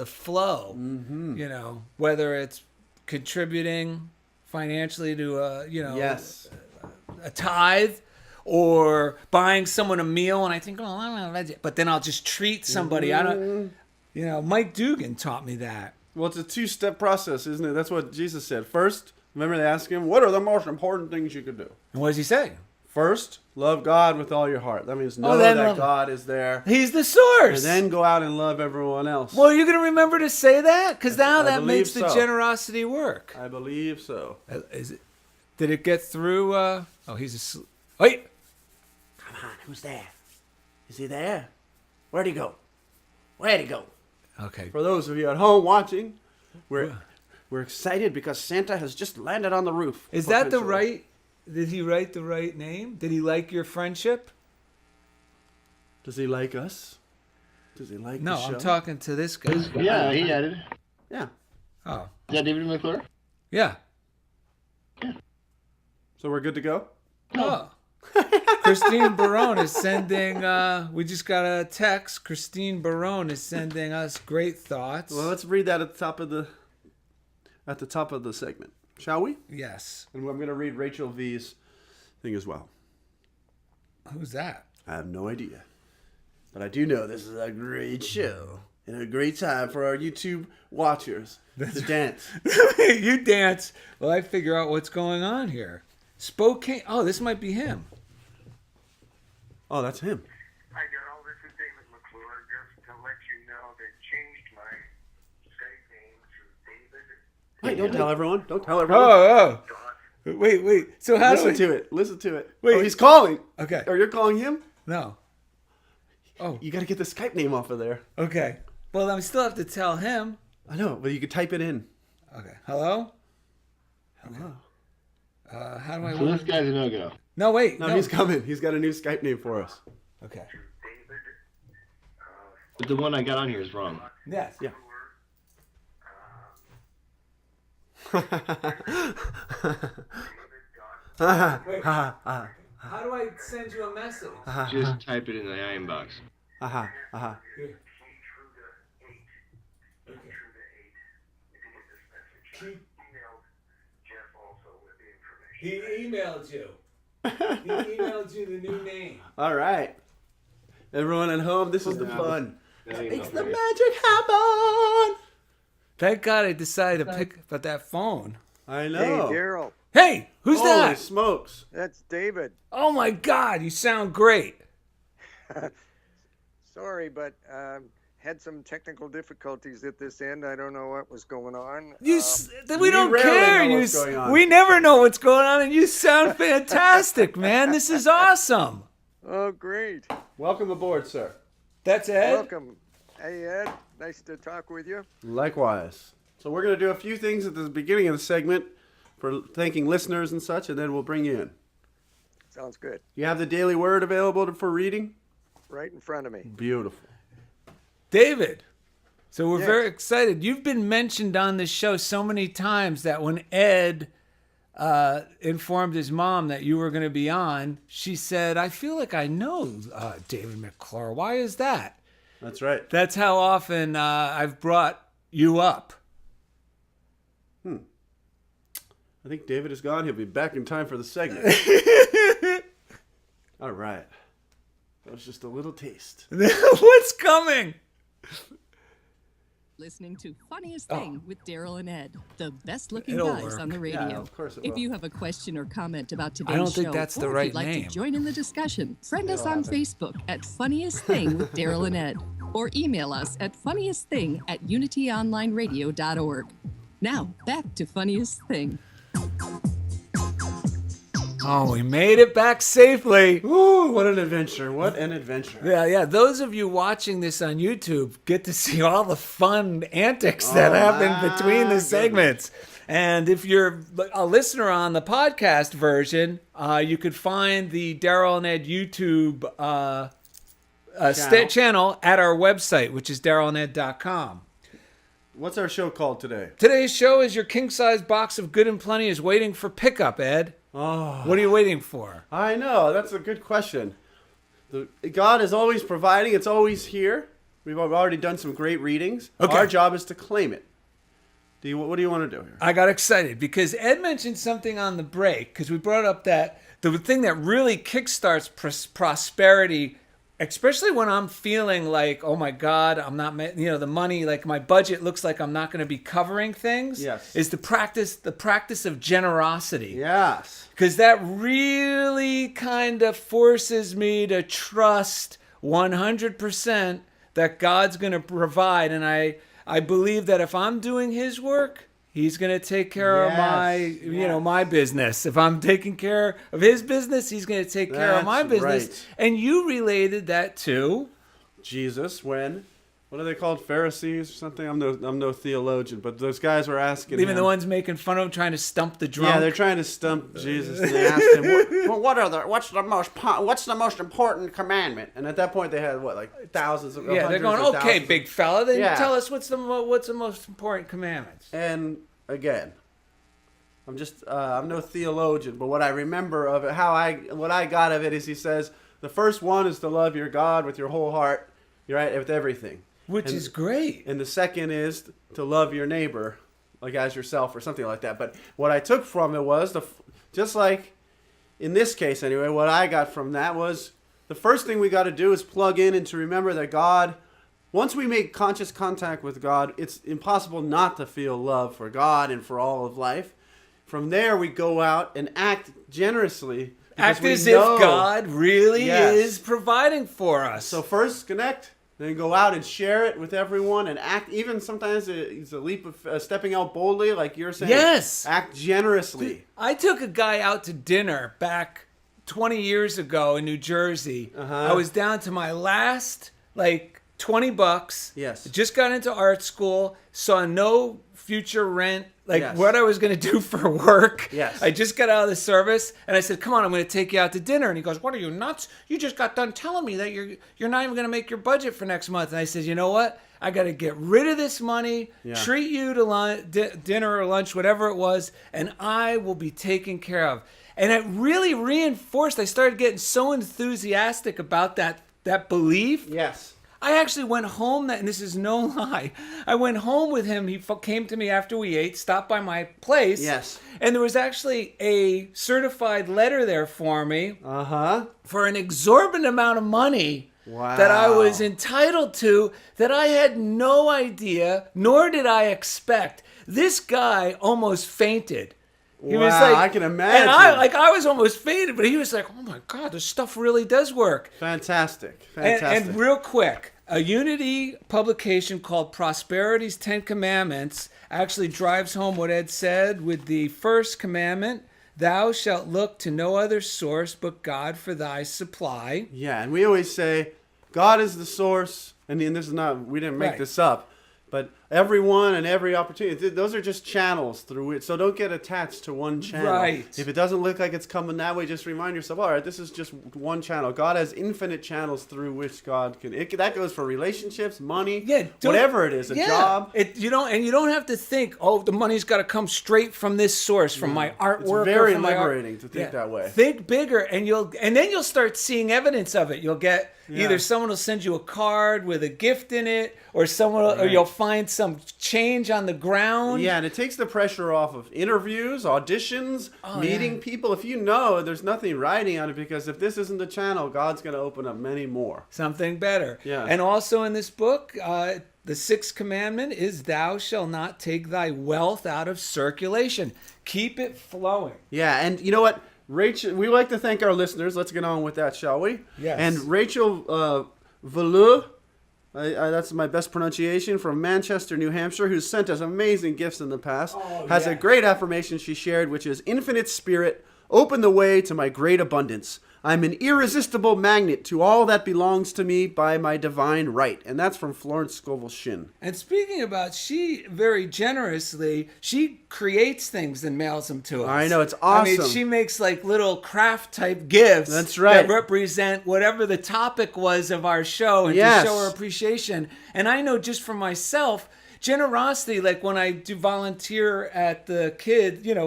[SPEAKER 4] flow. Mm-hmm. Whether it's contributing financially to
[SPEAKER 2] yes,
[SPEAKER 4] a tithe or buying someone a meal, and I think, oh, I don't know, but then I'll just treat somebody. I don't, Mike Dugan taught me that.
[SPEAKER 2] Well, it's a two-step process, isn't it? That's what Jesus said. First, remember they asked him, what are the most important things you could do?
[SPEAKER 4] And what does he say?
[SPEAKER 2] First, love God with all your heart. That means know
[SPEAKER 4] then
[SPEAKER 2] that God is there.
[SPEAKER 4] He's the source.
[SPEAKER 2] And then go out and love everyone else.
[SPEAKER 4] Well, you're going to remember to say that? Because now
[SPEAKER 2] I
[SPEAKER 4] that
[SPEAKER 2] believe
[SPEAKER 4] makes the
[SPEAKER 2] so.
[SPEAKER 4] generosity work.
[SPEAKER 2] I believe so.
[SPEAKER 4] Is it? Did it get through? He's asleep. Wait.
[SPEAKER 2] Come on, who's there? Is he there? Where'd he go? Where'd he go?
[SPEAKER 4] Okay.
[SPEAKER 2] For those of you at home watching, we're excited because Santa has just landed on the roof.
[SPEAKER 4] Is that the
[SPEAKER 2] potentially.
[SPEAKER 4] right? Did he write the right name? Did he like your friendship?
[SPEAKER 2] Does he like us? Does he like the show?
[SPEAKER 4] I'm talking to this guy.
[SPEAKER 5] Yeah, he added.
[SPEAKER 2] Yeah.
[SPEAKER 4] Oh,
[SPEAKER 5] Is that David McClure?
[SPEAKER 4] yeah.
[SPEAKER 2] So we're good to go?
[SPEAKER 4] Oh. Christine Barone is sending, we just got a text. Christine Barone is sending us great thoughts.
[SPEAKER 2] Well, let's read that at the top of the segment, shall we?
[SPEAKER 4] Yes.
[SPEAKER 2] And I'm going to read Rachel V's thing as well.
[SPEAKER 4] Who's that?
[SPEAKER 2] I have no idea. But I do know this is a great show and a great time for our YouTube watchers to dance.
[SPEAKER 4] You dance while I figure out what's going on here. Spokane. Oh, this might be him.
[SPEAKER 2] Oh, that's him.
[SPEAKER 6] Hi, Darrell. This is David McClure. Just to let you know, they changed my Skype name to David.
[SPEAKER 2] Wait, don't tell everyone. Don't tell everyone.
[SPEAKER 4] Oh.
[SPEAKER 6] Dot.
[SPEAKER 4] Wait. So how do
[SPEAKER 2] Listen
[SPEAKER 4] I...
[SPEAKER 2] to it. Listen to it.
[SPEAKER 4] Wait.
[SPEAKER 2] Oh, he's calling.
[SPEAKER 4] Okay.
[SPEAKER 2] Or you're calling him?
[SPEAKER 4] No. Oh,
[SPEAKER 2] You got to get the Skype name off of there.
[SPEAKER 4] okay. Well, I still have to tell him.
[SPEAKER 2] I know, but you could type it in.
[SPEAKER 4] Okay. Hello?
[SPEAKER 2] Hello.
[SPEAKER 4] How do I...
[SPEAKER 5] So this guy's a no-go.
[SPEAKER 4] No, wait.
[SPEAKER 2] No, he's coming. He's got a new Skype name for us.
[SPEAKER 4] Okay.
[SPEAKER 6] David.
[SPEAKER 5] But the one I got on here is wrong.
[SPEAKER 4] Yes.
[SPEAKER 2] Yeah.
[SPEAKER 4] Wait. How do I send you a message?
[SPEAKER 5] Just type it in the inbox.
[SPEAKER 2] Aha, aha.
[SPEAKER 4] Here.
[SPEAKER 6] Key through the 8. Key
[SPEAKER 4] Okay.
[SPEAKER 6] through the 8. If you get this message.
[SPEAKER 4] Keep-
[SPEAKER 6] Emailed Jeff also with the information.
[SPEAKER 4] He emailed you. He emailed you the new name.
[SPEAKER 2] All right. Everyone at home, this is the fun.
[SPEAKER 5] That
[SPEAKER 2] That
[SPEAKER 5] ain't
[SPEAKER 2] makes
[SPEAKER 5] no
[SPEAKER 2] the
[SPEAKER 5] good.
[SPEAKER 2] magic happen.
[SPEAKER 4] Thank God I decided to pick up that phone.
[SPEAKER 2] I
[SPEAKER 7] Hey,
[SPEAKER 2] know.
[SPEAKER 7] Darrell.
[SPEAKER 4] Hey, who's
[SPEAKER 2] Holy
[SPEAKER 4] that?
[SPEAKER 2] smokes.
[SPEAKER 7] That's David.
[SPEAKER 4] Oh my God, you sound great.
[SPEAKER 7] Sorry, but had some technical difficulties at this end. I don't know what was going on.
[SPEAKER 4] We don't
[SPEAKER 2] rarely
[SPEAKER 4] care.
[SPEAKER 2] know what's going on.
[SPEAKER 4] We never know what's going on, and you sound fantastic, man. This is awesome.
[SPEAKER 7] Oh, great.
[SPEAKER 2] Welcome aboard, sir.
[SPEAKER 4] That's Ed.
[SPEAKER 7] Welcome. Hey, Ed. Nice to talk with you.
[SPEAKER 2] Likewise. So we're going to do a few things at the beginning of the segment for thanking listeners and such, and then we'll bring you in.
[SPEAKER 7] Sounds good.
[SPEAKER 2] You have the Daily Word available for reading?
[SPEAKER 7] Right in front of me.
[SPEAKER 2] Beautiful.
[SPEAKER 4] David. So we're
[SPEAKER 7] Yes.
[SPEAKER 4] very excited. You've been mentioned on this show so many times that when Ed informed his mom that you were going to be on, she said, I feel like I know David McClure. Why is that?
[SPEAKER 2] That's right.
[SPEAKER 4] That's how often I've brought you up.
[SPEAKER 2] I think David is gone. He'll be back in time for the segment. All right. That was just a little taste.
[SPEAKER 4] What's coming?
[SPEAKER 3] Listening to Funniest Thing with Darrell and Ed, the best looking
[SPEAKER 4] It'll
[SPEAKER 3] guys
[SPEAKER 4] work.
[SPEAKER 3] on the radio.
[SPEAKER 2] Yeah, of course it
[SPEAKER 3] If
[SPEAKER 2] will.
[SPEAKER 3] you have a question or comment about today's
[SPEAKER 4] don't
[SPEAKER 3] show,
[SPEAKER 4] think that's the
[SPEAKER 3] or
[SPEAKER 4] right
[SPEAKER 3] if you'd like
[SPEAKER 4] name.
[SPEAKER 3] to join in the discussion, friend us on Facebook at Funniest Thing with Darrell and Ed, or email us at funniestthing@unityonlineradio.org. Now, back to Funniest Thing.
[SPEAKER 4] Oh, we made it back safely.
[SPEAKER 2] Ooh, what an adventure. What an adventure.
[SPEAKER 4] Yeah. Those of you watching this on YouTube get to see all the fun antics that happen between the segments. And if you're a listener on the podcast version, you could find the Darrell and Ed YouTube channel at our website, which is darrellanded.com.
[SPEAKER 2] What's our show called today?
[SPEAKER 4] Today's show is your king-size box of good and plenty is waiting for pickup, Ed.
[SPEAKER 2] Oh,
[SPEAKER 4] What are you waiting for?
[SPEAKER 2] I know. That's a good question. God is always providing. It's always here. We've already done some great readings.
[SPEAKER 4] Okay.
[SPEAKER 2] Our job is to claim it. What do you want to do here?
[SPEAKER 4] I got excited because Ed mentioned something on the break because we brought up that the thing that really kickstarts prosperity, especially when I'm feeling like, oh my God, I'm not, the money, like my budget looks like I'm not going to be covering things.
[SPEAKER 2] Yes.
[SPEAKER 4] Is the practice of generosity.
[SPEAKER 2] Yes.
[SPEAKER 4] Because that really kind of forces me to trust 100% that God's going to provide. And I believe that if I'm doing his work, he's going to take care of my business. If I'm taking care of his business, he's going to take care of my business.
[SPEAKER 2] Right.
[SPEAKER 4] And you related that to
[SPEAKER 2] Jesus, when, what are they called, Pharisees or something? I'm no theologian, but those guys were asking
[SPEAKER 4] even
[SPEAKER 2] him,
[SPEAKER 4] the ones making fun of him, trying to stump the drunk.
[SPEAKER 2] Yeah, they're trying to stump Jesus, and they asked him, what's the most important commandment? And at that point, they had thousands of
[SPEAKER 4] they're going, okay, big fella, then tell us what's the most important commandments.
[SPEAKER 2] And again, I'm no theologian, but what I remember of it, what I got of it is he says the first one is to love your God with your whole heart, right, with everything,
[SPEAKER 4] which is great.
[SPEAKER 2] And the second is to love your neighbor like as yourself or something like that. But what I took from it was just like in this case anyway, what I got from that was the first thing we got to do is plug in and to remember that God. Once we make conscious contact with God, it's impossible not to feel love for God and for all of life. From there, we go out and act generously.
[SPEAKER 4] Act as if God really is providing for us.
[SPEAKER 2] So first, connect, then go out and share it with everyone and act. Even sometimes it's a leap of stepping out boldly, like you're saying.
[SPEAKER 4] Yes.
[SPEAKER 2] Act generously.
[SPEAKER 4] I took a guy out to dinner back 20 years ago in New Jersey. I was down to my last, $20.
[SPEAKER 2] Yes.
[SPEAKER 4] Just got into art school, saw no future rent, what I was going to do for work.
[SPEAKER 2] Yes.
[SPEAKER 4] I just got out of the service, and I said, come on, I'm going to take you out to dinner. And he goes, what, are you nuts? You just got done telling me that you're not even going to make your budget for next month. And I said, you know what? I got to get rid of this money, treat you to dinner or lunch, whatever it was, and I will be taken care of. And it really reinforced, I started getting so enthusiastic about that belief.
[SPEAKER 2] Yes.
[SPEAKER 4] I actually went home, and this is no lie. I went home with him. He came to me after we ate, stopped by my place.
[SPEAKER 2] Yes.
[SPEAKER 4] And there was actually a certified letter there for me. For an exorbitant amount of money.
[SPEAKER 2] Wow.
[SPEAKER 4] That I was entitled to, that I had no idea, nor did I expect. This guy almost fainted. He was like,
[SPEAKER 2] I can imagine.
[SPEAKER 4] And I was almost fainted, but he was like, oh my God, this stuff really does work.
[SPEAKER 2] Fantastic.
[SPEAKER 4] And real quick, a Unity publication called Prosperity's 10 Commandments actually drives home what Ed said with the first commandment, thou shalt look to no other source but God for thy supply.
[SPEAKER 2] Yeah, and we always say, God is the source, and this is not, we didn't make this up, but everyone and every opportunity, those are just channels through it. So don't get attached to one channel.
[SPEAKER 4] Right.
[SPEAKER 2] If it doesn't look like it's coming that way, just remind yourself, all right, this is just one channel. God has infinite channels through which God can. That goes for relationships, money, whatever it is, a job.
[SPEAKER 4] You don't have to think, oh, the money's got to come straight from this source, from my artwork.
[SPEAKER 2] It's very
[SPEAKER 4] or from
[SPEAKER 2] liberating to think that way.
[SPEAKER 4] Think bigger, and then you'll start seeing evidence of it. You'll get either someone will send you a card with a gift in it, or or you'll find some change on the ground.
[SPEAKER 2] Yeah, and it takes the pressure off of interviews, auditions, meeting people. If you know there's nothing writing on it, because if this isn't the channel, God's going to open up many more.
[SPEAKER 4] Something better.
[SPEAKER 2] Yeah.
[SPEAKER 4] And also in this book, the sixth commandment is thou shalt not take thy wealth out of circulation. Keep it flowing.
[SPEAKER 2] Yeah, and you know what? Rachel, we like to thank our listeners. Let's get on with that, shall we?
[SPEAKER 4] Yes.
[SPEAKER 2] And Rachel Valeux, that's my best pronunciation, from Manchester, New Hampshire, who's sent us amazing gifts in the past, has a great affirmation she shared, which is, infinite spirit, open the way to my great abundance. I'm an irresistible magnet to all that belongs to me by my divine right. And that's from Florence Scovel Shin.
[SPEAKER 4] And speaking about, she very generously, she creates things and mails them to us.
[SPEAKER 2] I know, it's awesome.
[SPEAKER 4] I mean, she makes little craft type gifts.
[SPEAKER 2] That's right.
[SPEAKER 4] That represent whatever the topic was of our show, and to show our appreciation. And I know just for myself, generosity, like when I do volunteer at the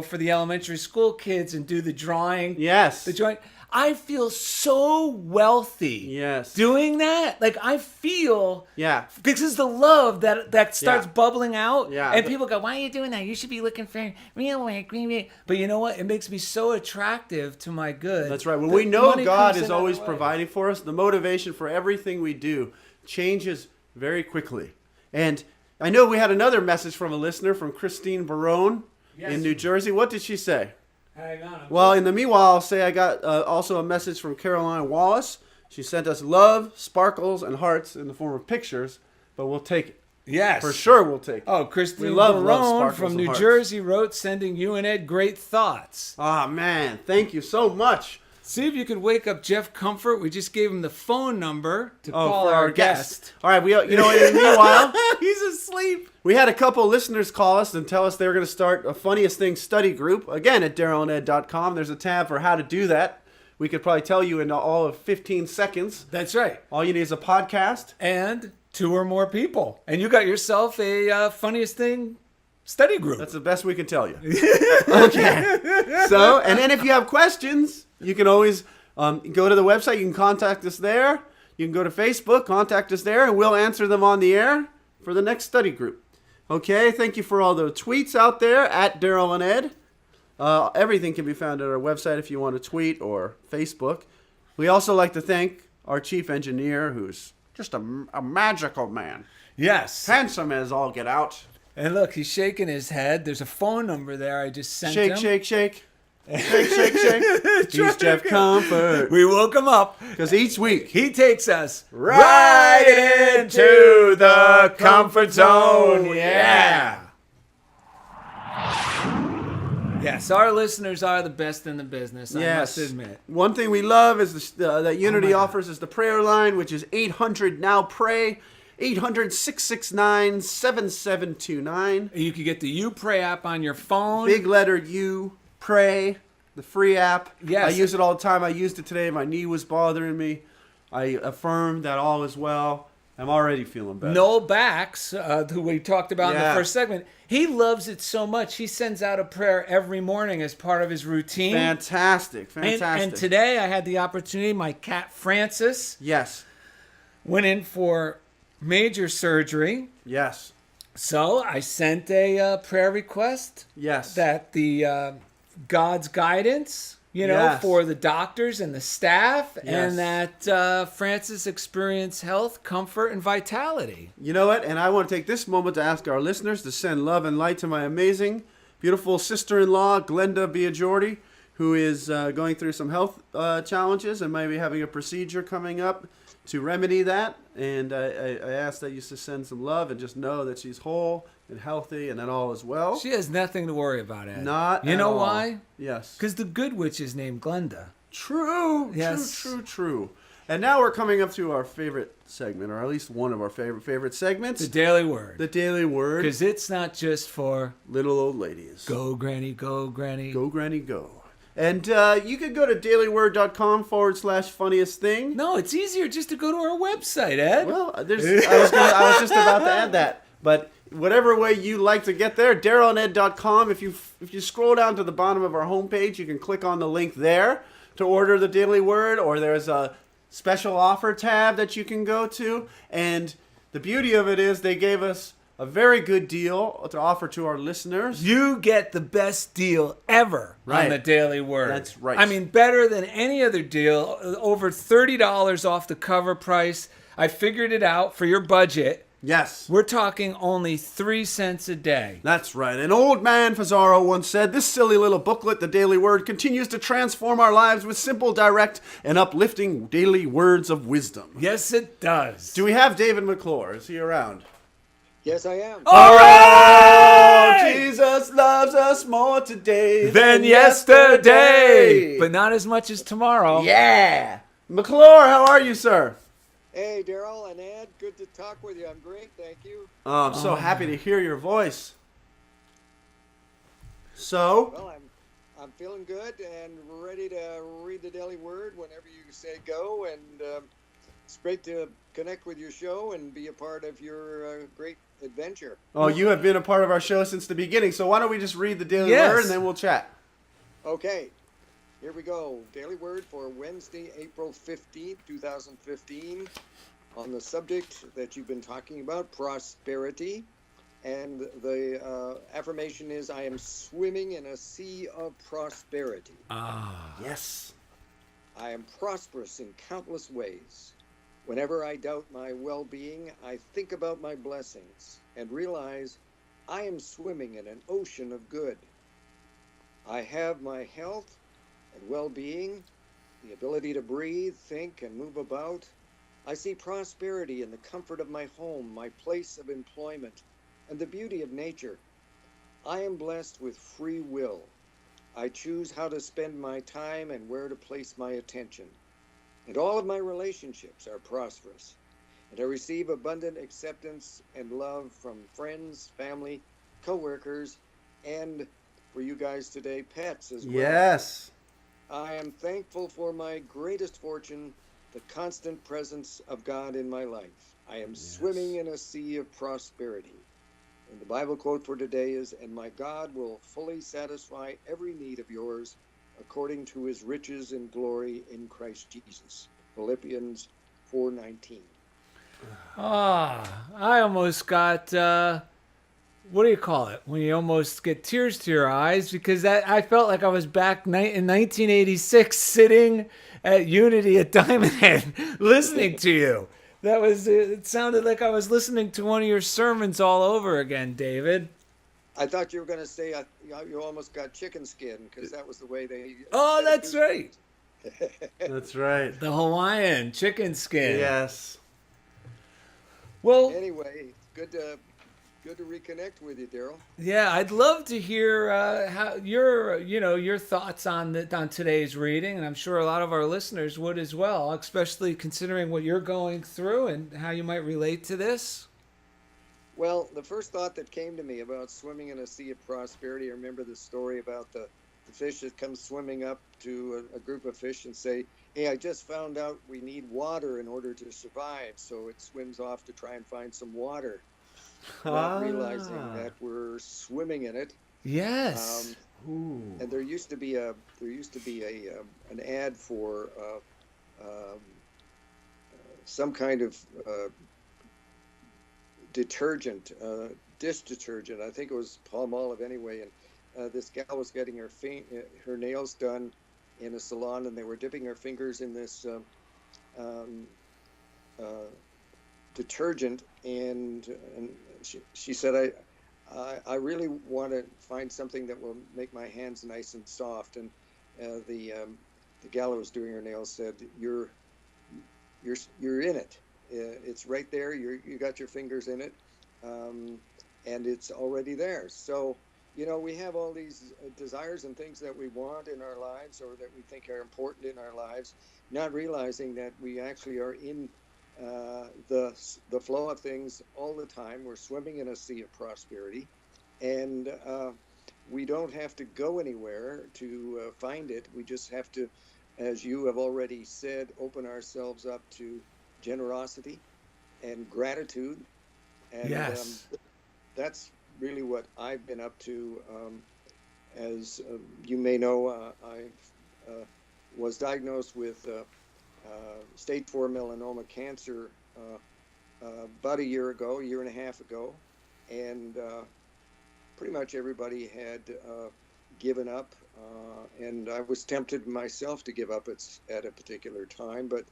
[SPEAKER 4] for the elementary school kids and do the drawing.
[SPEAKER 2] Yes.
[SPEAKER 4] The drawing. I feel so wealthy.
[SPEAKER 2] Yes.
[SPEAKER 4] Doing that, like I feel.
[SPEAKER 2] Yeah.
[SPEAKER 4] Because the love that starts
[SPEAKER 2] Yeah.
[SPEAKER 4] bubbling out,
[SPEAKER 2] Yeah.
[SPEAKER 4] and people go, "Why are you doing that? You should be looking for real work." But you know what? It makes me so attractive to my good.
[SPEAKER 2] That's right. When
[SPEAKER 4] that
[SPEAKER 2] we know
[SPEAKER 4] money
[SPEAKER 2] God
[SPEAKER 4] comes
[SPEAKER 2] is
[SPEAKER 4] in
[SPEAKER 2] always
[SPEAKER 4] other ways.
[SPEAKER 2] providing for us, the motivation for everything we do changes very quickly. And I know we had another message from a listener, from Christine Barone in New Jersey. What did she say?
[SPEAKER 4] Hang on.
[SPEAKER 2] Well, in the meanwhile, I'll say I got also a message from Caroline Wallace. She sent us love, sparkles, and hearts in the form of pictures, but we'll take it.
[SPEAKER 4] Yes.
[SPEAKER 2] For sure we'll take it.
[SPEAKER 4] Oh, Christine
[SPEAKER 2] We love
[SPEAKER 4] Barone
[SPEAKER 2] sparkles
[SPEAKER 4] from
[SPEAKER 2] and
[SPEAKER 4] New
[SPEAKER 2] hearts.
[SPEAKER 4] Jersey wrote, sending you and Ed great thoughts.
[SPEAKER 2] Ah, man. Thank you so much.
[SPEAKER 4] See if you could wake up Jeff Comfort. We just gave him the phone number to call
[SPEAKER 2] for
[SPEAKER 4] our guest.
[SPEAKER 2] All right. You know, in the meanwhile,
[SPEAKER 4] He's asleep.
[SPEAKER 2] we had a couple listeners call us and tell us they were going to start a Funniest Thing study group. Again, at darrellanded.com. There's a tab for how to do that. We could probably tell you in all of 15 seconds.
[SPEAKER 4] That's right.
[SPEAKER 2] All you need is a podcast.
[SPEAKER 4] And 2 or more people. And you got yourself a Funniest Thing study group.
[SPEAKER 2] That's the best we can tell you. Okay. So, and then if you have questions, you can always go to the website. You can contact us there. You can go to Facebook, contact us there, and we'll answer them on the air for the next study group. Okay, thank you for all the tweets out there at Darrell and Ed. Everything can be found at our website if you want to tweet or Facebook. We also like to thank our chief engineer, who's just a magical man.
[SPEAKER 4] Yes.
[SPEAKER 2] Handsome as all get out.
[SPEAKER 4] And look, he's shaking his head. There's a phone number there I just sent
[SPEAKER 2] Shake,
[SPEAKER 4] him.
[SPEAKER 2] shake, shake. Shake, shake, shake. He's Jeff Comfort.
[SPEAKER 4] We woke him up.
[SPEAKER 2] Because each week,
[SPEAKER 4] He takes us
[SPEAKER 2] right into the comfort zone. Yeah.
[SPEAKER 4] Yes, our listeners are the best in the business, I
[SPEAKER 2] Yes.
[SPEAKER 4] must admit.
[SPEAKER 2] One thing we love is that Unity offers is the prayer line, which is 800-NOW-PRAY, 800-669-7729.
[SPEAKER 4] You can get the You Pray app on your phone.
[SPEAKER 2] Big letter U, pray, the free app.
[SPEAKER 4] Yes.
[SPEAKER 2] I use it all the time. I used it today. My knee was bothering me. I affirmed that all is well. I'm already feeling better.
[SPEAKER 4] Noel Bax, who we talked about in the
[SPEAKER 2] Yeah.
[SPEAKER 4] first segment, he loves it so much. He sends out a prayer every morning as part of his routine.
[SPEAKER 2] Fantastic.
[SPEAKER 4] And,
[SPEAKER 2] Fantastic.
[SPEAKER 4] and today I had the opportunity, my cat Francis
[SPEAKER 2] Yes.
[SPEAKER 4] went in for major surgery.
[SPEAKER 2] Yes.
[SPEAKER 4] So I sent a prayer request
[SPEAKER 2] Yes.
[SPEAKER 4] that the God's guidance,
[SPEAKER 2] Yes.
[SPEAKER 4] for the doctors and the staff,
[SPEAKER 2] Yes.
[SPEAKER 4] and that Francis experience health, comfort, and vitality.
[SPEAKER 2] You know what? And I want to take this moment to ask our listeners to send love and light to my amazing, beautiful sister-in-law, Glenda Biaggiordi, who is going through some health challenges and maybe having a procedure coming up to remedy that. And I ask that you just send some love and just know that she's whole and healthy and that all is well.
[SPEAKER 4] She has nothing to worry about, Ed.
[SPEAKER 2] Not
[SPEAKER 4] You
[SPEAKER 2] at
[SPEAKER 4] know
[SPEAKER 2] all.
[SPEAKER 4] why?
[SPEAKER 2] Yes.
[SPEAKER 4] Because the good witch is named Glenda.
[SPEAKER 2] True.
[SPEAKER 4] Yes.
[SPEAKER 2] True. And now we're coming up to our favorite segment, or at least one of our favorite segments.
[SPEAKER 4] The Daily Word.
[SPEAKER 2] The Daily Word.
[SPEAKER 4] Because it's not just for
[SPEAKER 2] Little old ladies.
[SPEAKER 4] go, Granny, go, Granny.
[SPEAKER 2] Go, Granny, go. And you could go to dailyword.com/funniest thing.
[SPEAKER 4] No, it's easier just to go to our website, Ed.
[SPEAKER 2] Well, I was just about to add that. But whatever way you like to get there, darrellanded.com. If you scroll down to the bottom of our homepage, you can click on the link there to order the Daily Word, or there's a special offer tab that you can go to. And the beauty of it is they gave us a very good deal to offer to our listeners.
[SPEAKER 4] You get the best deal ever
[SPEAKER 2] Right.
[SPEAKER 4] on the Daily Word.
[SPEAKER 2] That's right.
[SPEAKER 4] I mean, better than any other deal. Over $30 off the cover price. I figured it out for your budget.
[SPEAKER 2] Yes.
[SPEAKER 4] We're talking only 3 cents a day.
[SPEAKER 2] That's right. An old man, Fazaro, once said, "This silly little booklet, the Daily Word, continues to transform our lives with simple, direct, and uplifting daily words of wisdom."
[SPEAKER 4] Yes, it does.
[SPEAKER 2] Do we have David McClure? Is he around?
[SPEAKER 7] Yes, I am.
[SPEAKER 4] All right!
[SPEAKER 2] Oh, Jesus loves us more today
[SPEAKER 4] Than yesterday. But not as much as tomorrow.
[SPEAKER 2] Yeah. McClure, how are you, sir?
[SPEAKER 7] Hey, Darrell and Ed, good to talk with you. I'm great, thank you.
[SPEAKER 2] Oh, I'm so happy to hear your voice. So,
[SPEAKER 7] Well, I'm feeling good and ready to read the Daily Word whenever you say go, and it's great to connect with your show and be a part of your great adventure.
[SPEAKER 2] oh, you have been a part of our show since the beginning, so why don't we just read the Daily
[SPEAKER 4] Yes.
[SPEAKER 2] Word and then we'll chat.
[SPEAKER 7] Okay. Here we go. Daily Word for Wednesday, April 15th, 2015. On the subject that you've been talking about, prosperity. And the affirmation is, I am swimming in a sea of prosperity.
[SPEAKER 2] Yes.
[SPEAKER 7] I am prosperous in countless ways. Whenever I doubt my well-being, I think about my blessings and realize I am swimming in an ocean of good. I have my health and well-being, the ability to breathe, think, and move about. I see prosperity in the comfort of my home, my place of employment, and the beauty of nature. I am blessed with free will. I choose how to spend my time and where to place my attention. And all of my relationships are prosperous. And I receive abundant acceptance and love from friends, family, co-workers, and for you guys today, pets as well.
[SPEAKER 2] Yes.
[SPEAKER 7] I am thankful for my greatest fortune, the constant presence of God in my life. I am swimming in a sea of prosperity. And the Bible quote for today is, and my God will fully satisfy every need of yours according to his riches and glory in Christ Jesus. Philippians 4:19.
[SPEAKER 4] I almost got, what do you call it? When you almost get tears to your eyes, because I felt like I was back in 1986 sitting at Unity at Diamond Head listening to you. It sounded like I was listening to one of your sermons all over again, David.
[SPEAKER 7] I thought you were going to say you almost got chicken skin, because that was the way they...
[SPEAKER 4] Oh, that's right.
[SPEAKER 2] That's right.
[SPEAKER 4] The Hawaiian chicken skin.
[SPEAKER 2] Yes.
[SPEAKER 4] Well,
[SPEAKER 7] Anyway, good to reconnect with you, Darrell.
[SPEAKER 4] yeah, I'd love to hear how your thoughts on today's reading, and I'm sure a lot of our listeners would as well, especially considering what you're going through and how you might relate to this.
[SPEAKER 7] Well, the first thought that came to me about swimming in a sea of prosperity, I remember the story about the fish that comes swimming up to a group of fish and say, hey, I just found out we need water in order to survive. So it swims off to try and find some water, not realizing that we're swimming in it.
[SPEAKER 4] Yes.
[SPEAKER 7] And there used to be an ad for some kind of detergent, dish detergent. I think it was Palmolive anyway. And this gal was getting her nails done in a salon, and they were dipping her fingers in this detergent, and she said, I really want to find something that will make my hands nice and soft. And the gal who was doing her nails said, you're in it. It's right there. You got your fingers in it, and it's already there. So, we have all these desires and things that we want in our lives, or that we think are important in our lives, not realizing that we actually are in the flow of things all the time. We're swimming in a sea of prosperity, and we don't have to go anywhere to find it. We just have to, as you have already said, open ourselves up to generosity and gratitude. And
[SPEAKER 4] Yes.
[SPEAKER 7] that's really what I've been up to. As you may know, I was diagnosed with stage 4 melanoma cancer about a year and a half ago, and pretty much everybody had given up, and I was tempted myself to give up at a particular time, but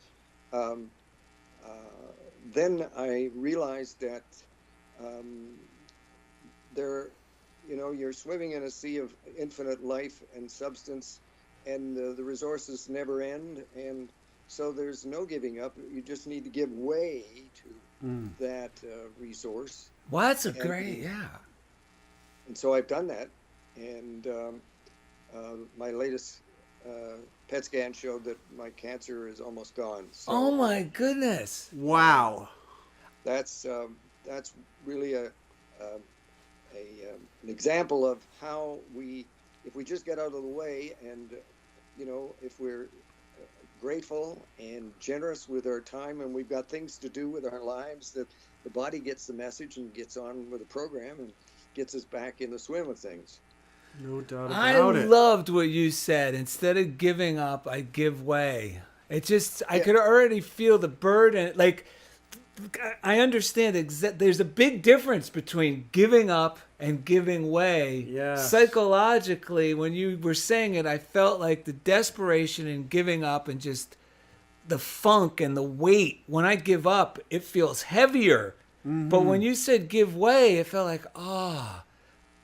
[SPEAKER 7] then I realized that you're swimming in a sea of infinite life and substance, and the resources never end, and so there's no giving up. You just need to give way to that resource.
[SPEAKER 4] Well, that's yeah.
[SPEAKER 7] And so I've done that, and my latest PET scan showed that my cancer is almost gone. So
[SPEAKER 4] Oh my goodness.
[SPEAKER 2] Wow.
[SPEAKER 7] that's really an example of how if we just get out of the way, and if we're grateful and generous with our time, and we've got things to do with our lives, that the body gets the message and gets on with the program and gets us back in the swim of things.
[SPEAKER 2] No doubt
[SPEAKER 4] I
[SPEAKER 2] about it.
[SPEAKER 4] loved what you said. Instead of giving up, I give way. It just, I could already feel the burden. Like, I understand there's a big difference between giving up and giving way.
[SPEAKER 2] Yes.
[SPEAKER 4] Psychologically, when you were saying it, I felt like the desperation in giving up and just the funk and the weight. When I give up, it feels heavier. But when you said give way, it felt like,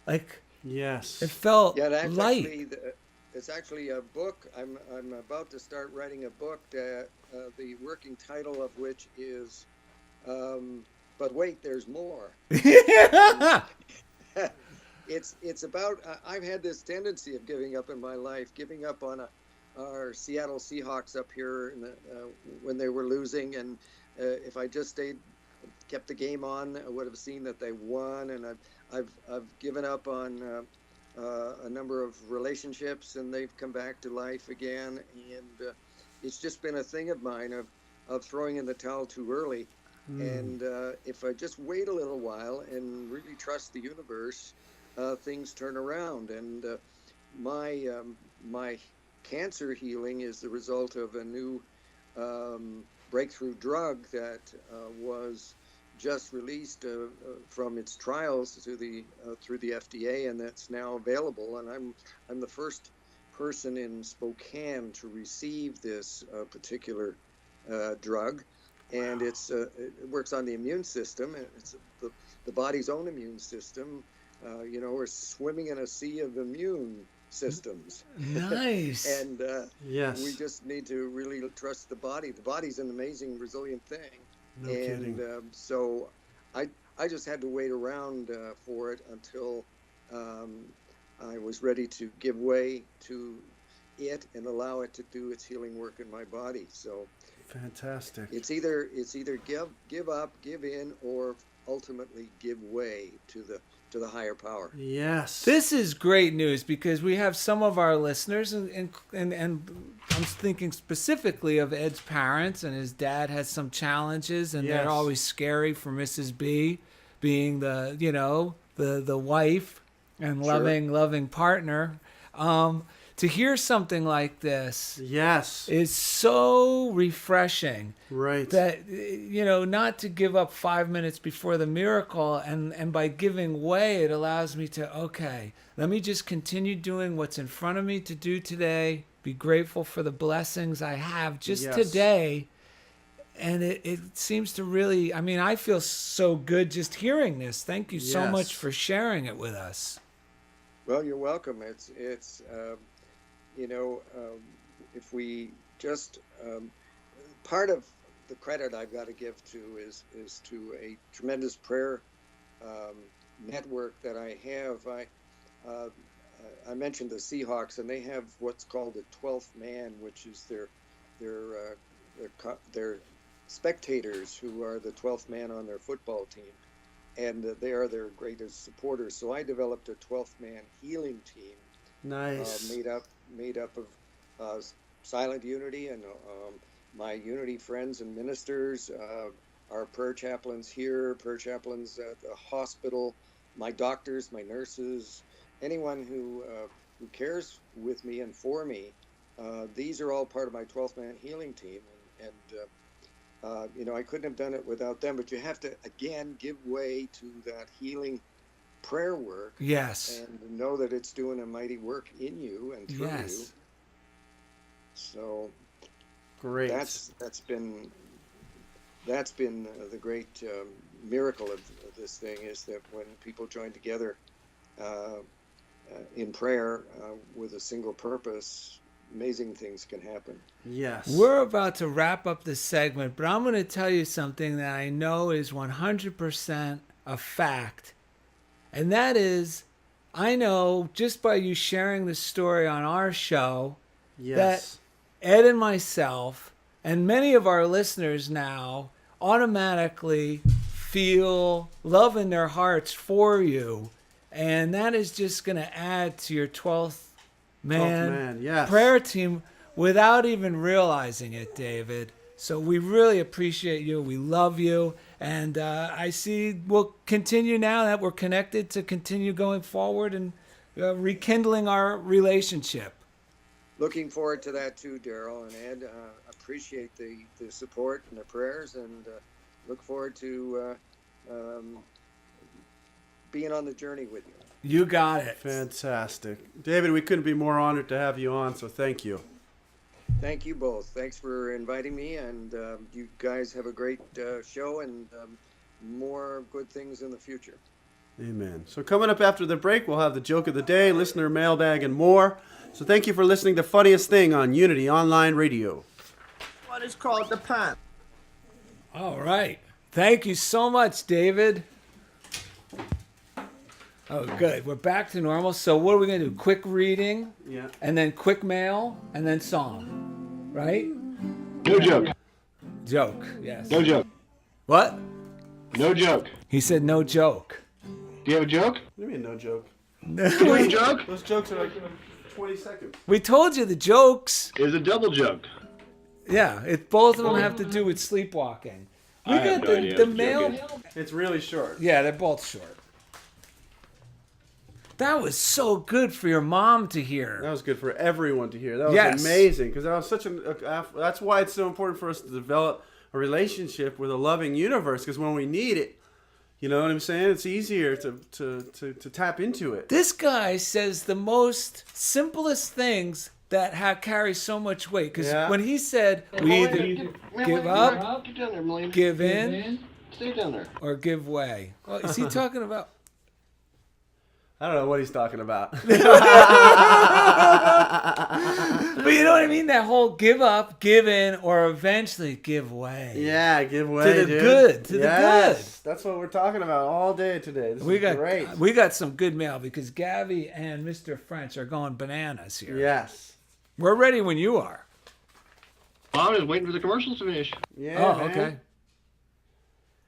[SPEAKER 4] like
[SPEAKER 2] Yes.
[SPEAKER 4] it felt
[SPEAKER 7] Yeah, that's
[SPEAKER 4] light.
[SPEAKER 7] it's actually a book. I'm about to start writing a book. The working title of which is, but wait, there's more. It's about. I've had this tendency of giving up in my life, giving up on our Seattle Seahawks up here when they were losing, and if I just kept the game on, I would have seen that they won. And I've given up on a number of relationships, and they've come back to life again. And it's just been a thing of mine of throwing in the towel too early. And if I just wait a little while and really trust the universe, things turn around. And my cancer healing is the result of a new breakthrough drug that was just released from its trials through the FDA, and that's now available. And I'm the first person in Spokane to receive this particular drug, and it works on the immune system. It's the body's own immune system. We're swimming in a sea of immune systems.
[SPEAKER 4] Nice.
[SPEAKER 7] And
[SPEAKER 2] Yes.
[SPEAKER 7] we just need to really trust the body. The body's an amazing, resilient thing.
[SPEAKER 2] No kidding.
[SPEAKER 7] So I just had to wait around for it until I was ready to give way to it and allow it to do its healing work in my body. So
[SPEAKER 2] Fantastic.
[SPEAKER 7] it's either give up, give in, or ultimately give way to the higher power.
[SPEAKER 2] Yes.
[SPEAKER 4] This is great news because we have some of our listeners, and I'm thinking specifically of Ed's parents, and his dad has some challenges, and
[SPEAKER 2] Yes.
[SPEAKER 4] they're always scary for Mrs. B, being the wife and loving partner. To hear something like this
[SPEAKER 2] Yes.
[SPEAKER 4] is so refreshing.
[SPEAKER 2] Right.
[SPEAKER 4] That, not to give up 5 minutes before the miracle, and by giving way, it allows me to, okay, let me just continue doing what's in front of me to do today, be grateful for the blessings I have just
[SPEAKER 2] Yes.
[SPEAKER 4] today. And it seems to really, I feel so good just hearing this. Thank you so
[SPEAKER 2] Yes.
[SPEAKER 4] much for sharing it with us.
[SPEAKER 7] Well, you're welcome. It's if we just part of the credit I've got to give to is to a tremendous prayer network that I have. I mentioned the Seahawks, and they have what's called the 12th man, which is their spectators who are the 12th man on their football team, and they are their greatest supporters. So I developed a 12th man healing team.
[SPEAKER 2] Nice.
[SPEAKER 7] Made up of silent unity and my unity friends and ministers, our prayer chaplains here, prayer chaplains at the hospital, my doctors, my nurses, anyone who cares with me and for me. These are all part of my 12th man healing team, and I couldn't have done it without them. But you have to again give way to that healing prayer work.
[SPEAKER 4] Yes.
[SPEAKER 7] And know that it's doing a mighty work in you and through you. So
[SPEAKER 2] Great.
[SPEAKER 7] that's been the great miracle of this thing, is that when people join together in prayer with a single purpose, amazing things can happen.
[SPEAKER 2] Yes.
[SPEAKER 4] We're about to wrap up this segment, but I'm going to tell you something that I know is 100% a fact. And that is, I know just by you sharing the story on our show,
[SPEAKER 2] Yes.
[SPEAKER 4] that Ed and myself and many of our listeners now automatically feel love in their hearts for you. And that is just going to add to your 12th man,
[SPEAKER 2] yes.
[SPEAKER 4] prayer team without even realizing it, David. So we really appreciate you. We love you. And I see we'll continue now that we're connected to continue going forward and rekindling our relationship.
[SPEAKER 7] Looking forward to that too, Darrell and Ed. Appreciate the support and the prayers, and look forward to being on the journey with you.
[SPEAKER 4] You got it.
[SPEAKER 2] Fantastic. David, we couldn't be more honored to have you on, so thank you.
[SPEAKER 7] Thank you both. Thanks for inviting me, and you guys have a great show and more good things in the future.
[SPEAKER 2] Amen. So coming up after the break, we'll have the joke of the day, listener mailbag, and more. So thank you for listening to Funniest Thing on Unity Online Radio.
[SPEAKER 1] What is called the pants?
[SPEAKER 4] All right. Thank you so much, David. Oh, good. We're back to normal. So what are we going to do? Quick reading,
[SPEAKER 2] Yeah.
[SPEAKER 4] and then quick mail, and then song, right?
[SPEAKER 5] No joke.
[SPEAKER 4] Joke, yes.
[SPEAKER 5] No joke.
[SPEAKER 4] What?
[SPEAKER 5] No joke.
[SPEAKER 4] He said no joke.
[SPEAKER 5] Do you have a joke?
[SPEAKER 2] What do you mean, no joke?
[SPEAKER 5] Do you have a joke?
[SPEAKER 2] Those jokes are like 20 seconds.
[SPEAKER 4] We told you the jokes.
[SPEAKER 5] It's a double joke.
[SPEAKER 4] Yeah, both of them have to do with sleepwalking. We
[SPEAKER 5] I have
[SPEAKER 4] got
[SPEAKER 5] no idea
[SPEAKER 4] the
[SPEAKER 5] what the
[SPEAKER 4] mail.
[SPEAKER 5] joke
[SPEAKER 2] It's really short.
[SPEAKER 4] Yeah, they're both short. That was so good for your mom to hear.
[SPEAKER 2] That was good for everyone to hear. That was
[SPEAKER 4] Yes.
[SPEAKER 2] amazing, because that was such that's why it's so important for us to develop a relationship with a loving universe, because when we need it, you know what I'm saying? It's easier to tap into it.
[SPEAKER 4] This guy says the most simplest things that carry so much weight. Because
[SPEAKER 2] Yeah.
[SPEAKER 4] when he said we either give up,
[SPEAKER 5] Get down there, Millie.
[SPEAKER 4] give in,
[SPEAKER 5] Stay down there.
[SPEAKER 4] or give way. Well, is he talking about?
[SPEAKER 2] I don't know what he's talking about.
[SPEAKER 4] But you know what I mean? That whole give up, give in, or eventually give way.
[SPEAKER 2] Yeah, give way,
[SPEAKER 4] To the
[SPEAKER 2] dude.
[SPEAKER 4] good, to the
[SPEAKER 2] Yes, that's what we're talking about all day today. This is great.
[SPEAKER 4] We got some good mail because Gabby and Mr. French are going bananas here.
[SPEAKER 2] Yes.
[SPEAKER 4] We're ready when you are.
[SPEAKER 5] I'm just waiting for the commercials to finish.
[SPEAKER 2] Yeah.
[SPEAKER 4] Oh,
[SPEAKER 2] man.
[SPEAKER 4] okay.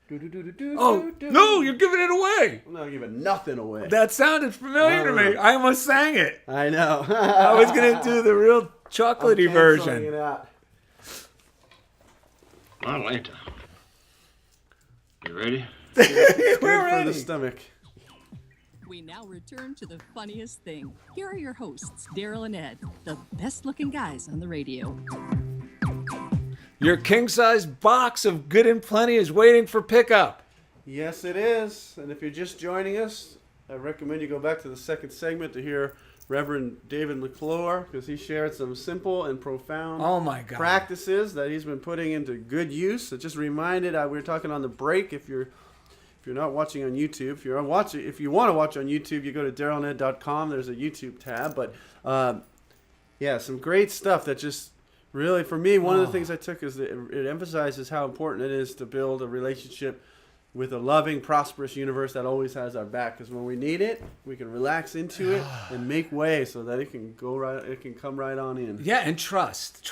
[SPEAKER 2] Do-do-do-do-do,
[SPEAKER 4] Oh,
[SPEAKER 2] do-do.
[SPEAKER 4] no, you're giving it away.
[SPEAKER 2] I'm not giving nothing away.
[SPEAKER 4] That sounded familiar to me. I almost sang it.
[SPEAKER 2] I know.
[SPEAKER 4] I was going to do the real chocolatey
[SPEAKER 2] I'm canceling
[SPEAKER 4] version.
[SPEAKER 2] it out.
[SPEAKER 5] Atlanta. You ready?
[SPEAKER 4] We're
[SPEAKER 2] Good for
[SPEAKER 4] ready.
[SPEAKER 2] the stomach.
[SPEAKER 3] We now return to the funniest thing. Here are your hosts, Darrell and Ed, the best looking guys on the radio.
[SPEAKER 4] Your king-size box of good and plenty is waiting for pickup.
[SPEAKER 2] Yes, it is. And if you're just joining us, I recommend you go back to the second segment to hear Reverend David McClure, because he shared some simple and profound
[SPEAKER 4] Oh, my God.
[SPEAKER 2] practices that he's been putting into good use. It just reminded, we were talking on the break, if you're not watching on YouTube, if you want to watch on YouTube, you go to darrellanded.com. There's a YouTube tab. But yeah, some great stuff that just really, for me, one of the things I took is that it emphasizes how important it is to build a relationship with a loving, prosperous universe that always has our back. Because when we need it, we can relax into it and make way so that it can go right. It can come right on in.
[SPEAKER 4] Yeah, and trust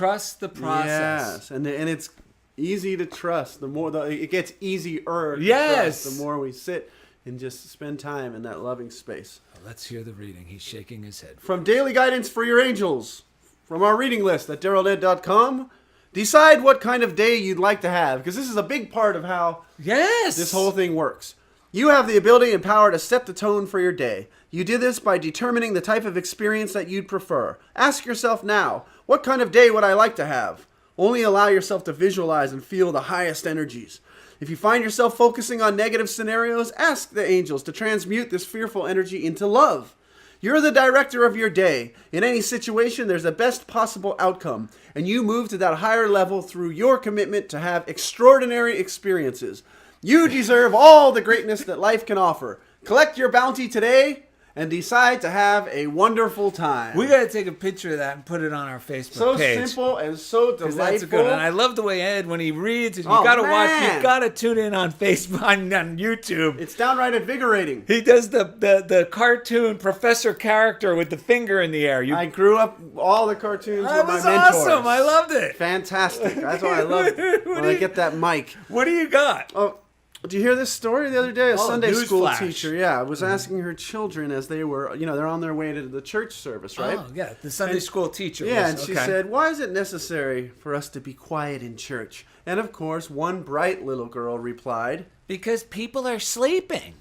[SPEAKER 4] the process.
[SPEAKER 2] Yes, and it's easy to trust. It gets easier to
[SPEAKER 4] Yes.
[SPEAKER 2] trust the more we sit and just spend time in that loving space.
[SPEAKER 4] Let's hear the reading. He's shaking his head.
[SPEAKER 2] From Daily Guidance for Your Angels, from our reading list at darrellanded.com, decide what kind of day you'd like to have, because this is a big part of how
[SPEAKER 4] Yes.
[SPEAKER 2] this whole thing works. You have the ability and power to set the tone for your day. You do this by determining the type of experience that you'd prefer. Ask yourself now, what kind of day would I like to have? Only allow yourself to visualize and feel the highest energies. If you find yourself focusing on negative scenarios, ask the angels to transmute this fearful energy into love. You're the director of your day. In any situation, there's the best possible outcome, and you move to that higher level through your commitment to have extraordinary experiences. You deserve all the greatness that life can offer. Collect your bounty today and decide to have a wonderful time.
[SPEAKER 4] We got to take a picture of that and put it on our Facebook
[SPEAKER 2] So
[SPEAKER 4] page.
[SPEAKER 2] simple and so
[SPEAKER 4] 'Cause
[SPEAKER 2] delightful.
[SPEAKER 4] that's good. And I love the way Ed, when he reads, and you
[SPEAKER 2] Oh,
[SPEAKER 4] got to watch,
[SPEAKER 2] man.
[SPEAKER 4] you got to tune in on Facebook, on YouTube.
[SPEAKER 2] It's downright invigorating.
[SPEAKER 4] He does the cartoon professor character with the finger in the air.
[SPEAKER 2] I grew up all the cartoons
[SPEAKER 4] That
[SPEAKER 2] with my
[SPEAKER 4] was
[SPEAKER 2] mentors.
[SPEAKER 4] awesome. I loved it.
[SPEAKER 2] Fantastic. That's why I love when I get that mic.
[SPEAKER 4] What do you got?
[SPEAKER 2] Oh, did you hear this story the other day? A Sunday school
[SPEAKER 4] newsflash.
[SPEAKER 2] teacher, was asking her children as they were, they're on their way to the church service, right?
[SPEAKER 4] Oh, yeah, the Sunday school teacher.
[SPEAKER 2] Yeah,
[SPEAKER 4] was,
[SPEAKER 2] and she
[SPEAKER 4] okay.
[SPEAKER 2] said, "Why is it necessary for us to be quiet in church?" And of course, one bright little girl replied,
[SPEAKER 4] Because people are sleeping.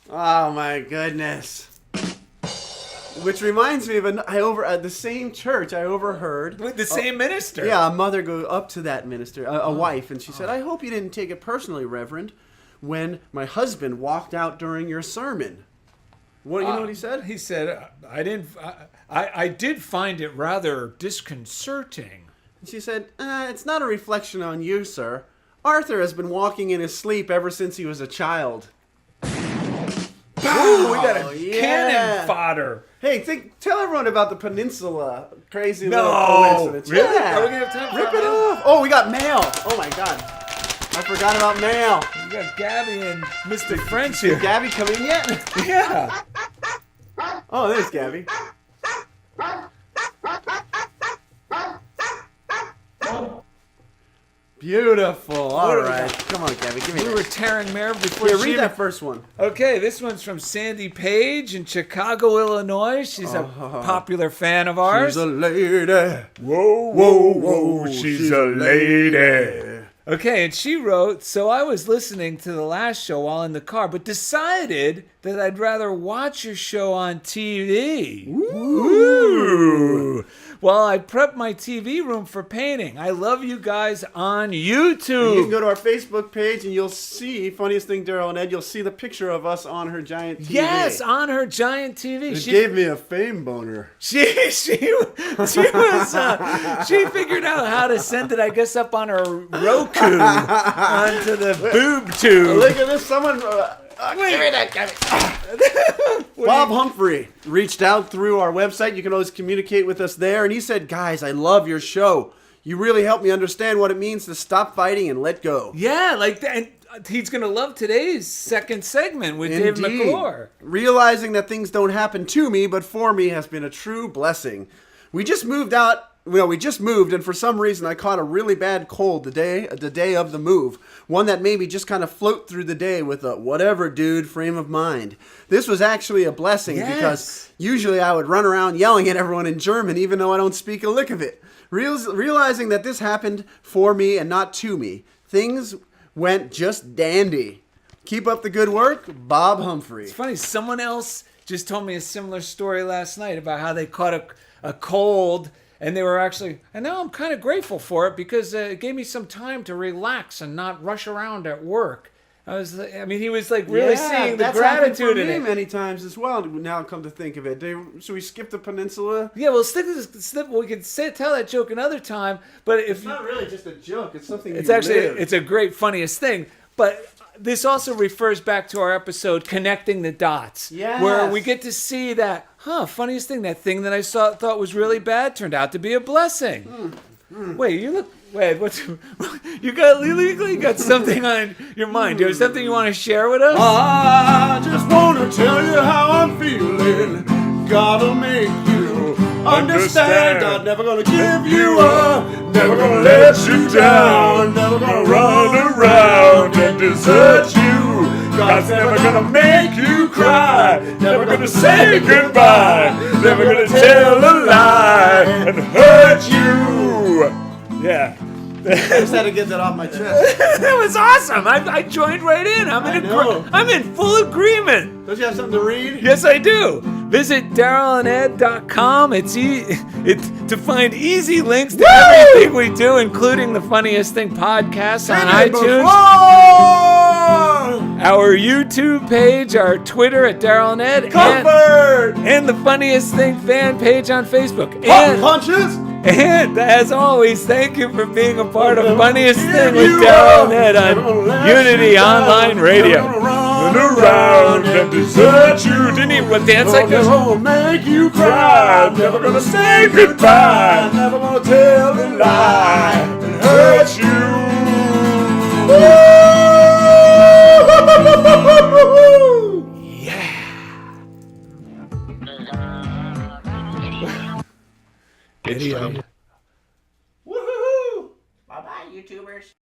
[SPEAKER 2] "Oh my goodness." Which reminds me of at the same church I overheard
[SPEAKER 4] With the same minister.
[SPEAKER 2] Yeah, a mother go up to that minister, a wife, and she said, "I hope you didn't take it personally, Reverend, when my husband walked out during your sermon." You know what he said?
[SPEAKER 4] He said, I did find it rather disconcerting.
[SPEAKER 2] And she said, "It's not a reflection on you, sir. Arthur has been walking in his sleep ever since he was a child."
[SPEAKER 4] Ooh, we got a
[SPEAKER 2] yeah.
[SPEAKER 4] cannon fodder.
[SPEAKER 2] Hey, tell everyone about the peninsula. Crazy
[SPEAKER 4] No,
[SPEAKER 2] little coincidence.
[SPEAKER 4] really?
[SPEAKER 2] Yeah.
[SPEAKER 4] Are we gonna have time for
[SPEAKER 2] Rip
[SPEAKER 4] that
[SPEAKER 2] it
[SPEAKER 4] now?
[SPEAKER 2] off. Oh, we got mail. Oh my God, I forgot about mail.
[SPEAKER 4] We got Gabby and Mr. French here.
[SPEAKER 2] Did Gabby come in yet?
[SPEAKER 4] Yeah.
[SPEAKER 2] Oh, there's Gabby. Beautiful. All right. Come on, Gabby. Give me
[SPEAKER 4] We
[SPEAKER 2] that.
[SPEAKER 4] were tearing mail before
[SPEAKER 2] Yeah,
[SPEAKER 4] she
[SPEAKER 2] read
[SPEAKER 4] even-
[SPEAKER 2] that first one.
[SPEAKER 4] Okay, this one's from Sandy Page in Chicago, Illinois. She's a popular fan of ours.
[SPEAKER 2] She's a lady.
[SPEAKER 4] Whoa,
[SPEAKER 2] whoa, whoa, she's a lady.
[SPEAKER 4] Okay, and she wrote, "So I was listening to the last show while in the car, but decided that I'd rather watch your show on TV. Ooh. While I prep my TV room for painting. I love you guys on YouTube."
[SPEAKER 2] And you can go to our Facebook page and you'll see, funniest thing, Darrell and Ed, you'll see the picture of us on her giant TV.
[SPEAKER 4] Yes, on her giant TV.
[SPEAKER 2] It gave me a fame boner.
[SPEAKER 4] She figured out how to send it, I guess, up on her Roku onto the boob tube.
[SPEAKER 2] Look at this. Someone... give me that, Bob Humphrey reached out through our website. You can always communicate with us there. And he said, "Guys, I love your show. You really helped me understand what it means to stop fighting and let go."
[SPEAKER 4] Yeah, like that. And he's going to love today's second segment with David
[SPEAKER 2] Indeed.
[SPEAKER 4] McClure.
[SPEAKER 2] Realizing that things don't happen to me, but for me, has been a true blessing. We just moved, and for some reason I caught a really bad cold the day of the move. One that made me just kind of float through the day with a whatever dude frame of mind. This was actually a blessing because usually I would run around yelling at everyone in German even though I don't speak a lick of it. Realizing that this happened for me and not to me. Things went just dandy. Keep up the good work, Bob Humphrey.
[SPEAKER 4] It's funny, someone else just told me a similar story last night about how they caught a cold. And they were actually, and now I'm kind of grateful for it because it gave me some time to relax and not rush around at work. He was like really seeing the
[SPEAKER 2] that's happened
[SPEAKER 4] gratitude
[SPEAKER 2] for
[SPEAKER 4] in
[SPEAKER 2] me
[SPEAKER 4] it.
[SPEAKER 2] many times as well. Now come to think of it, should we skip the peninsula?
[SPEAKER 4] Yeah, well, we could tell that joke another time. But if
[SPEAKER 2] It's not really just a joke. It's something.
[SPEAKER 4] it's a great funniest thing. But this also refers back to our episode Connecting the Dots, where we get to see that, funniest thing, that thing that I thought was really bad turned out to be a blessing. Wait, you got something on your mind. Do you have something you want to share with us?
[SPEAKER 2] I just want to tell you how I'm feeling. Gotta make you understand. I'm never gonna give you up. Never gonna let you down. Never gonna run around and desert you. God's never gonna make you cry. Never gonna say goodbye. Never gonna tell a lie and hurt you.
[SPEAKER 4] Yeah.
[SPEAKER 2] I just had to get that off my chest.
[SPEAKER 4] That was awesome. I joined right in. I'm in full agreement.
[SPEAKER 2] Don't you have something to read?
[SPEAKER 4] Yes, I do. Visit DarrellandEd.com. It's to find easy links to everything we do, including the Funniest Thing podcast on iTunes, our YouTube page, our Twitter at Darrell and Ed, and the Funniest Thing fan page on Facebook.
[SPEAKER 2] Punches.
[SPEAKER 4] And as always, thank you for being a part of Funniest Thing with Darrell and Ed on Unity Online Radio.
[SPEAKER 2] Run around and desert you.
[SPEAKER 4] Didn't he dance like this?
[SPEAKER 2] Never gonna make you cry. Never gonna say goodbye. Never gonna tell a lie and hurt you.
[SPEAKER 4] Idiot.
[SPEAKER 2] Woohoo! Bye bye, YouTubers.